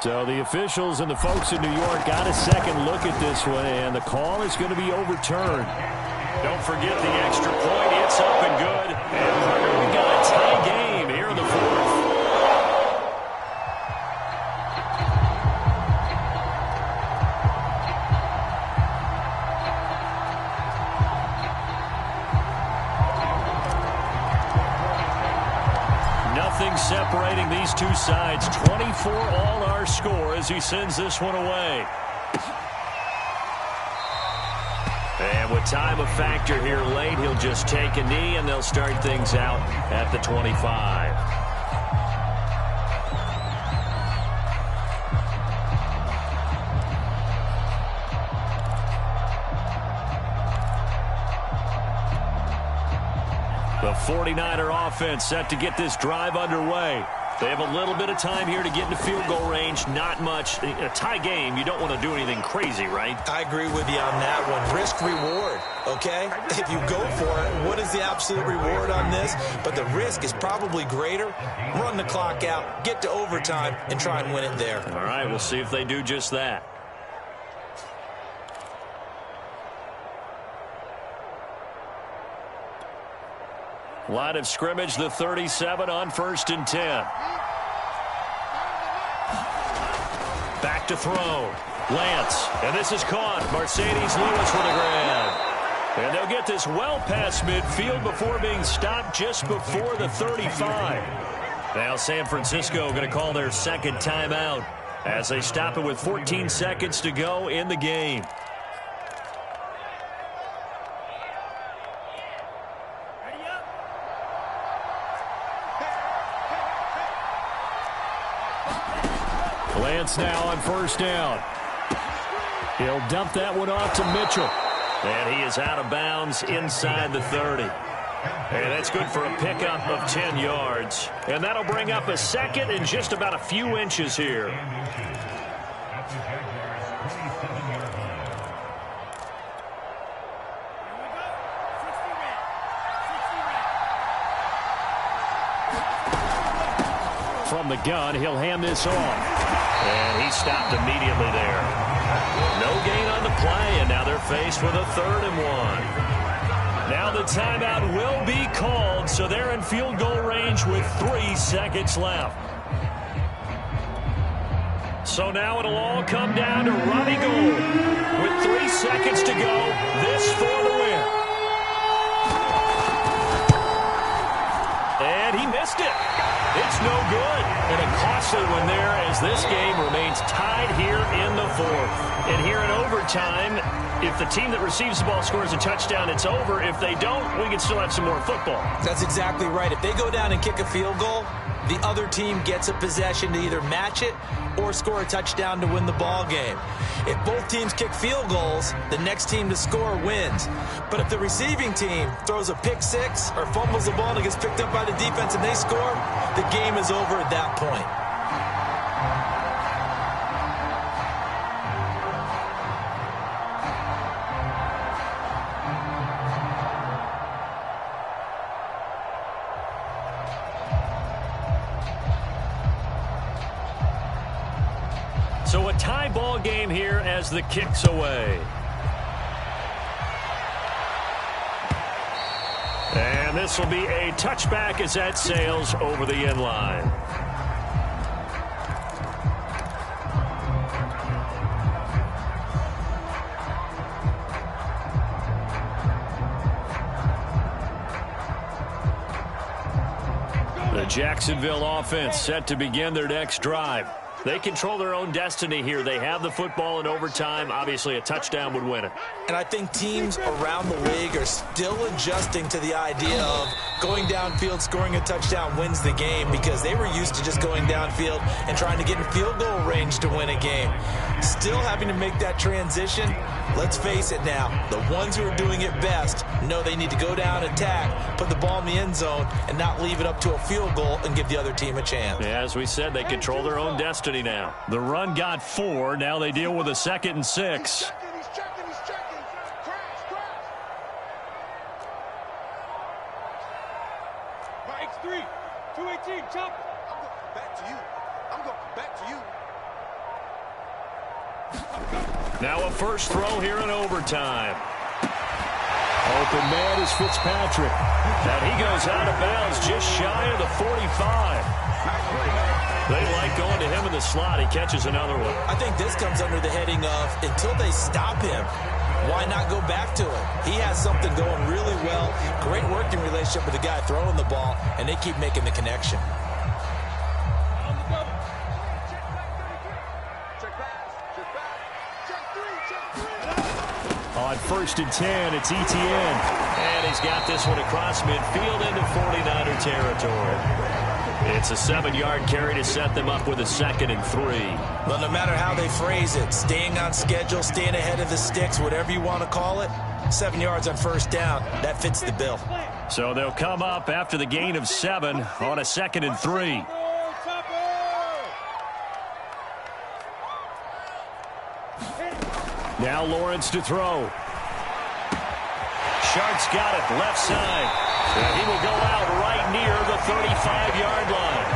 So the officials and the folks in New York got a second look at this one, and the call is going to be overturned. Don't forget the extra point. It's up and good. And we got a tie game here in the 4th. Separating these two sides. 24 all our score as he sends this one away. And with time a factor here late, he'll just take a knee and they'll start things out at the 25. The 49er offense set to get this drive underway. They have a little bit of time here to get into field goal range. Not much. In a tie game, you don't want to do anything crazy, right? I agree with you on that one. Risk reward, okay? If you go for it, what is the absolute reward on this? But the risk is probably greater. Run the clock out, get to overtime, and try and win it there. All right, we'll see if they do just that. Line of scrimmage, the 37 on 1st and 10. Back to throw. Lance. And this is caught. Mercedes Lewis for the grab. And they'll get this well past midfield before being stopped just before the 35. Now San Francisco going to call their second timeout as they stop it with 14 seconds to go in the game. Lance now on first down. He'll dump that one off to Mitchell. And he is out of bounds inside the 30. And that's good for a pickup of 10 yards. And that'll bring up a second and just about a few inches here. From the gun, he'll hand this off. And he stopped immediately there. No gain on the play, and now they're faced with a 3rd and 1. Now the timeout will be called, so they're in field goal range with 3 seconds left. So now it'll all come down to Robbie Gould. With 3 seconds to go, this for the win. And he missed it. It's no good. And a costly one there as this game remains tied here in the 4th. And here in overtime, if the team that receives the ball scores a touchdown, it's over. If they don't, we can still have some more football. That's exactly right. If they go down and kick a field goal, the other team gets a possession to either match it or score a touchdown to win the ball game. If both teams kick field goals, the next team to score wins. But if the receiving team throws a pick six or fumbles the ball and it gets picked up by the defense and they score, the game is over at that point. So a tie ball game here as the kick's away. And this will be a touchback as that sails over the end line. The Jacksonville offense set to begin their next drive. They control their own destiny here. They have the football in overtime. Obviously, a touchdown would win it. And I think teams around the league are still adjusting to the idea of going downfield, scoring a touchdown wins the game, because they were used to just going downfield and trying to get in field goal range to win a game. Still having to make that transition. Let's face it now, the ones who are doing it best know they need to go down, attack, put the ball in the end zone, and not leave it up to a field goal and give the other team a chance. Yeah, as we said, they control their own destiny now. The run got 4. Now they deal with a 2nd and 6. He's checking. Crash. Mike, X3, 218, chop. I'm going back to you. Now a first throw here in overtime. Open man is Fitzpatrick. And he goes out of bounds just shy of the 45. They like going to him in the slot. He catches another one. I think this comes under the heading of, until they stop him, why not go back to it? He has something going really well. Great working relationship with the guy throwing the ball, and they keep making the connection. On 1st and 10, it's Etienne. And he's got this one across midfield into 49er territory. It's a 7-yard carry to set them up with a 2nd and 3. Well, no matter how they phrase it, staying on schedule, staying ahead of the sticks, whatever you want to call it, 7 yards on first down, that fits the bill. So they'll come up after the gain of 7 on a 2nd and 3. Now Lawrence to throw. Shark's got it left side. And he will go out right near the 35-yard line.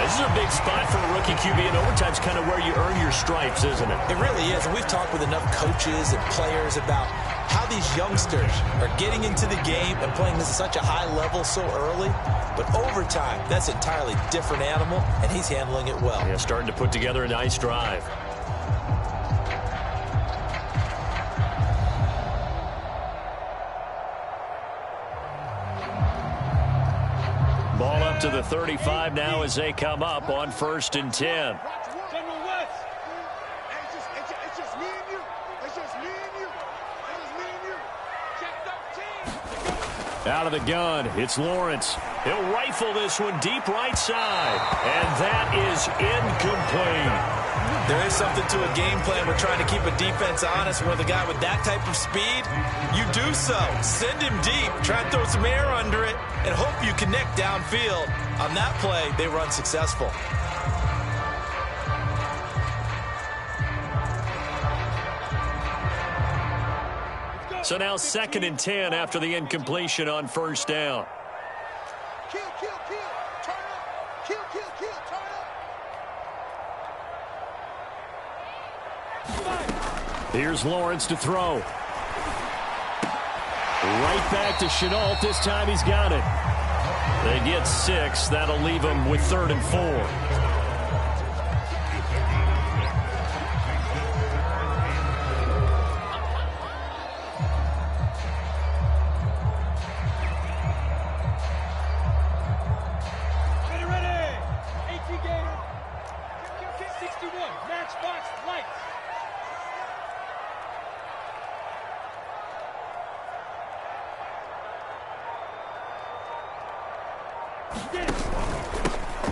This is a big Great spot for a rookie QB, and overtime's kind of where you earn your stripes, isn't it? It really is, and we've talked with enough coaches and players about how these youngsters are getting into the game and playing this at such a high level so early. But overtime, that's an entirely different animal, and he's handling it well. Yeah, starting to put together a nice drive. Ball up to the 35 now as they come up on 1st and 10. Out of the gun, it's Lawrence. He'll rifle this one deep right side. And that is incomplete. There is something to a game plan with trying to keep a defense honest. With a guy with that type of speed, you do so. Send him deep, try and throw some air under it, and hope you connect downfield. On that play, they were unsuccessful. So now 2nd and 10 after the incompletion on 1st down. Kill, kill, kill. Turn up. Kill, kill, kill. Turn up. Here's Lawrence to throw. Right back to Chenault. This time he's got it. They get 6. That'll leave them with 3rd and 4.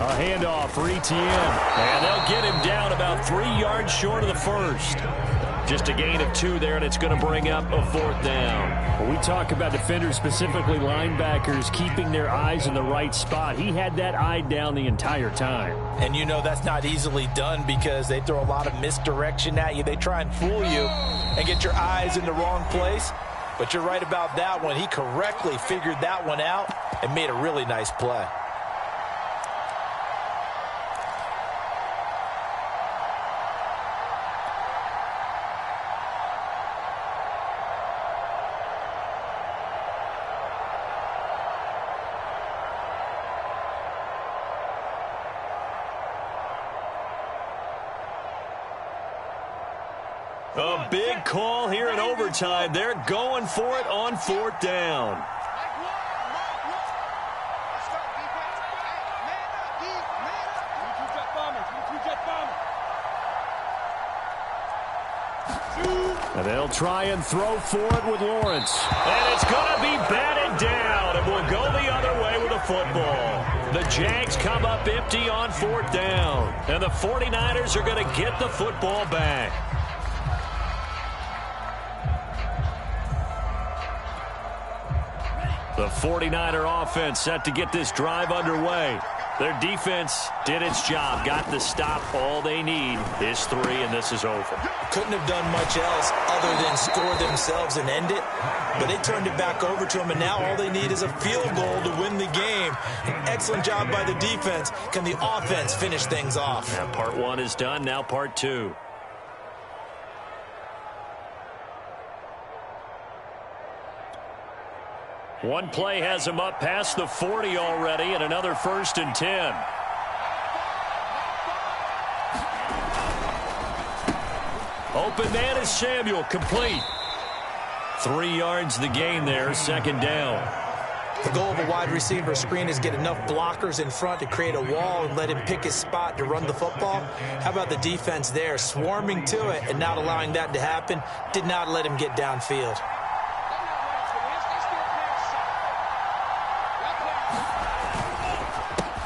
A handoff for Etienne. And they'll get him down about 3 yards short of the first. Just a gain of 2 there, and it's going to bring up a 4th down. When we talk about defenders, specifically linebackers, keeping their eyes in the right spot, he had that eye down the entire time. And you know that's not easily done because they throw a lot of misdirection at you. They try and fool you and get your eyes in the wrong place. But you're right about that one. He correctly figured that one out and made a really nice play. A big call here in overtime. They're going for it on 4th down. And they'll try and throw for it with Lawrence. And it's going to be batted down, and we'll go the other way with a football. The Jags come up empty on 4th down, and the 49ers are going to get the football back. The 49er offense set to get this drive underway. Their defense did its job, got the stop. All they need is 3, and this is over. Couldn't have done much else other than score themselves and end it. But they turned it back over to them, and now all they need is a field goal to win the game. An excellent job by the defense. Can the offense finish things off? And part 1 is done, now part 2. One play has him up past the 40 already, and another 1st and 10. Open man is Samuel, complete. 3 yards the gain there, 2nd down. The goal of a wide receiver screen is get enough blockers in front to create a wall and let him pick his spot to run the football. How about the defense there, swarming to it and not allowing that to happen? Did not let him get downfield.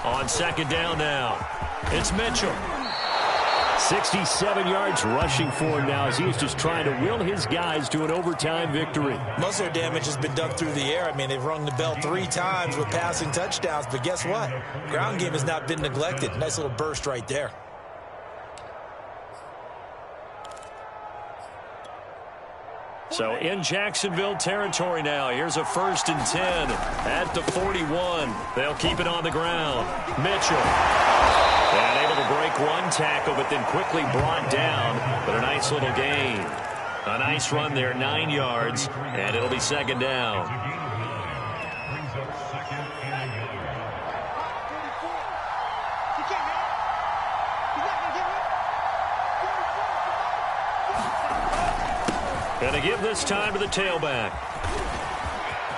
On 2nd down now, it's Mitchell. 67 yards rushing for him now as he is just trying to will his guys to an overtime victory. Most of their damage has been done through the air. I mean, they've rung the bell 3 times with passing touchdowns, but guess what? Ground game has not been neglected. Nice little burst right there. So in Jacksonville territory now. Here's a 1st and 10 at the 41. They'll keep it on the ground. Mitchell. And tackle, but then quickly brought down. But a nice little gain. A nice run there, 9 yards, and it'll be second down. And to give this time to the tailback.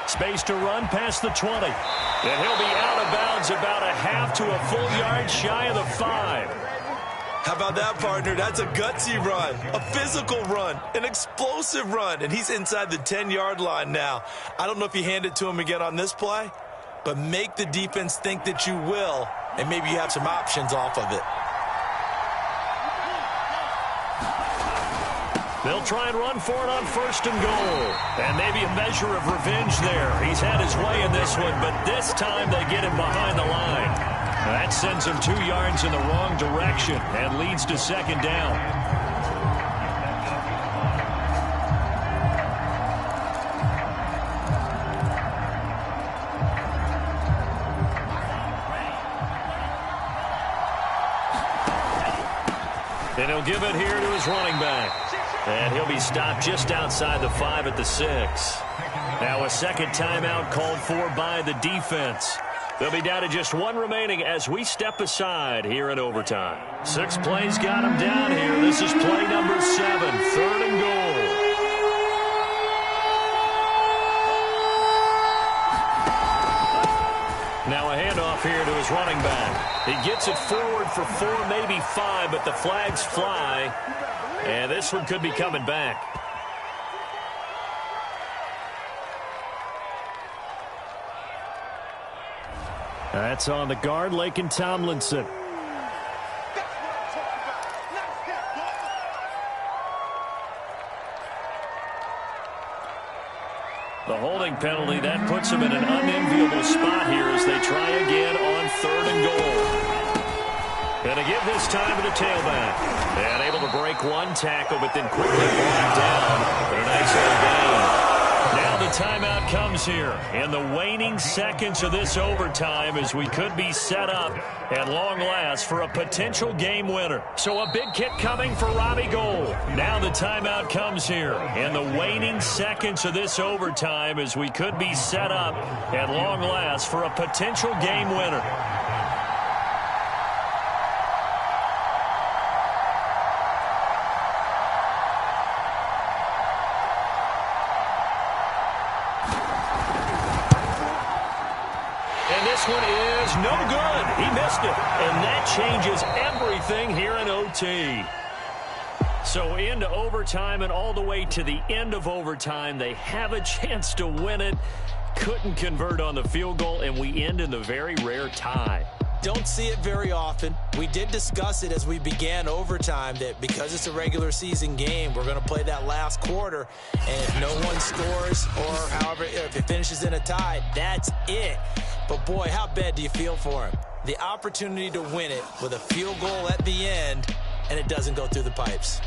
Space to run past the 20. And he'll be out of bounds about a half to a full yard shy of the 5. How about that, partner? That's a gutsy run, a physical run, an explosive run, and he's inside the 10-yard line now. I don't know if you hand it to him again on this play, but make the defense think that you will, and maybe you have some options off of it. They'll try and run for it on 1st and goal. And maybe a measure of revenge there. He's had his way in this one, but this time they get him behind the line. That sends him 2 yards in the wrong direction and leads to second down. And he'll give it here to his running back. And he'll be stopped just outside the 5 at the 6. Now a second timeout called for by the defense. They'll be down to just 1 remaining as we step aside here in overtime. 6 plays got him down here. This is play number 7, 3rd and goal. Now a handoff here to his running back. He gets it forward for 4, maybe 5, but the flags fly. And this one could be coming back. That's on the guard, Laken Tomlinson. The holding penalty, that puts him in an unenviable spot here as they try again on 3rd and goal. And to give this time to the tailback. And able to break 1 tackle, but then quickly brought down. But a nice little gain. Now the timeout comes here in the waning seconds of this overtime as we could be set up at long last for a potential game winner. So a big kick coming for Robbie Gould. Now the timeout comes here in the waning seconds of this overtime as we could be set up at long last for a potential game winner. This one is no good. He missed it. And that changes everything here in OT. So into overtime and all the way to the end of overtime, they have a chance to win it. Couldn't convert on the field goal, and we end in the very rare tie. Don't see it very often. We did discuss it as we began overtime that because it's a regular season game, we're going to play that last quarter. And if no one scores or however, if it finishes in a tie, that's it. But boy, how bad do you feel for him? The opportunity to win it with a field goal at the end, and it doesn't go through the pipes.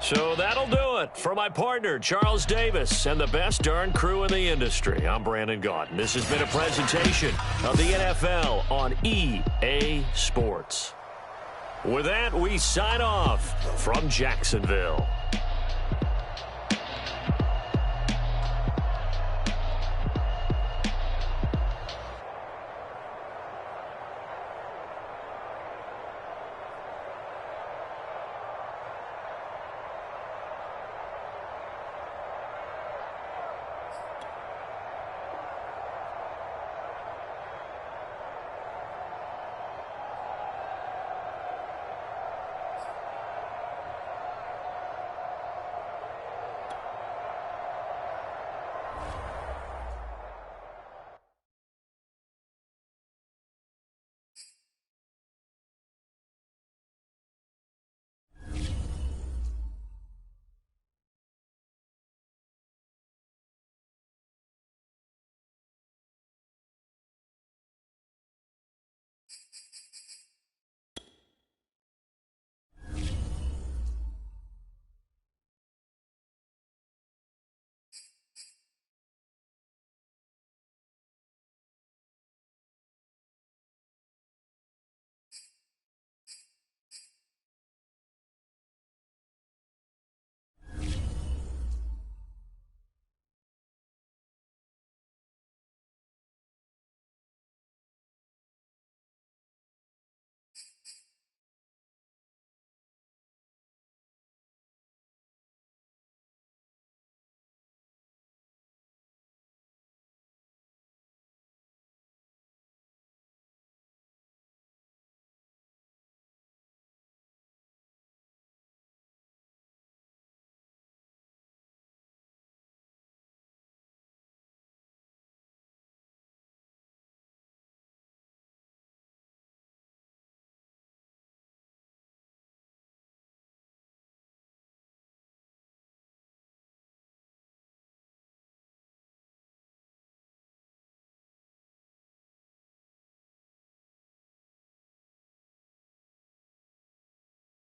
So that'll do it for my partner, Charles Davis, and the best darn crew in the industry. I'm Brandon Gaudin. This has been a presentation of the NFL on EA Sports. With that, we sign off from Jacksonville.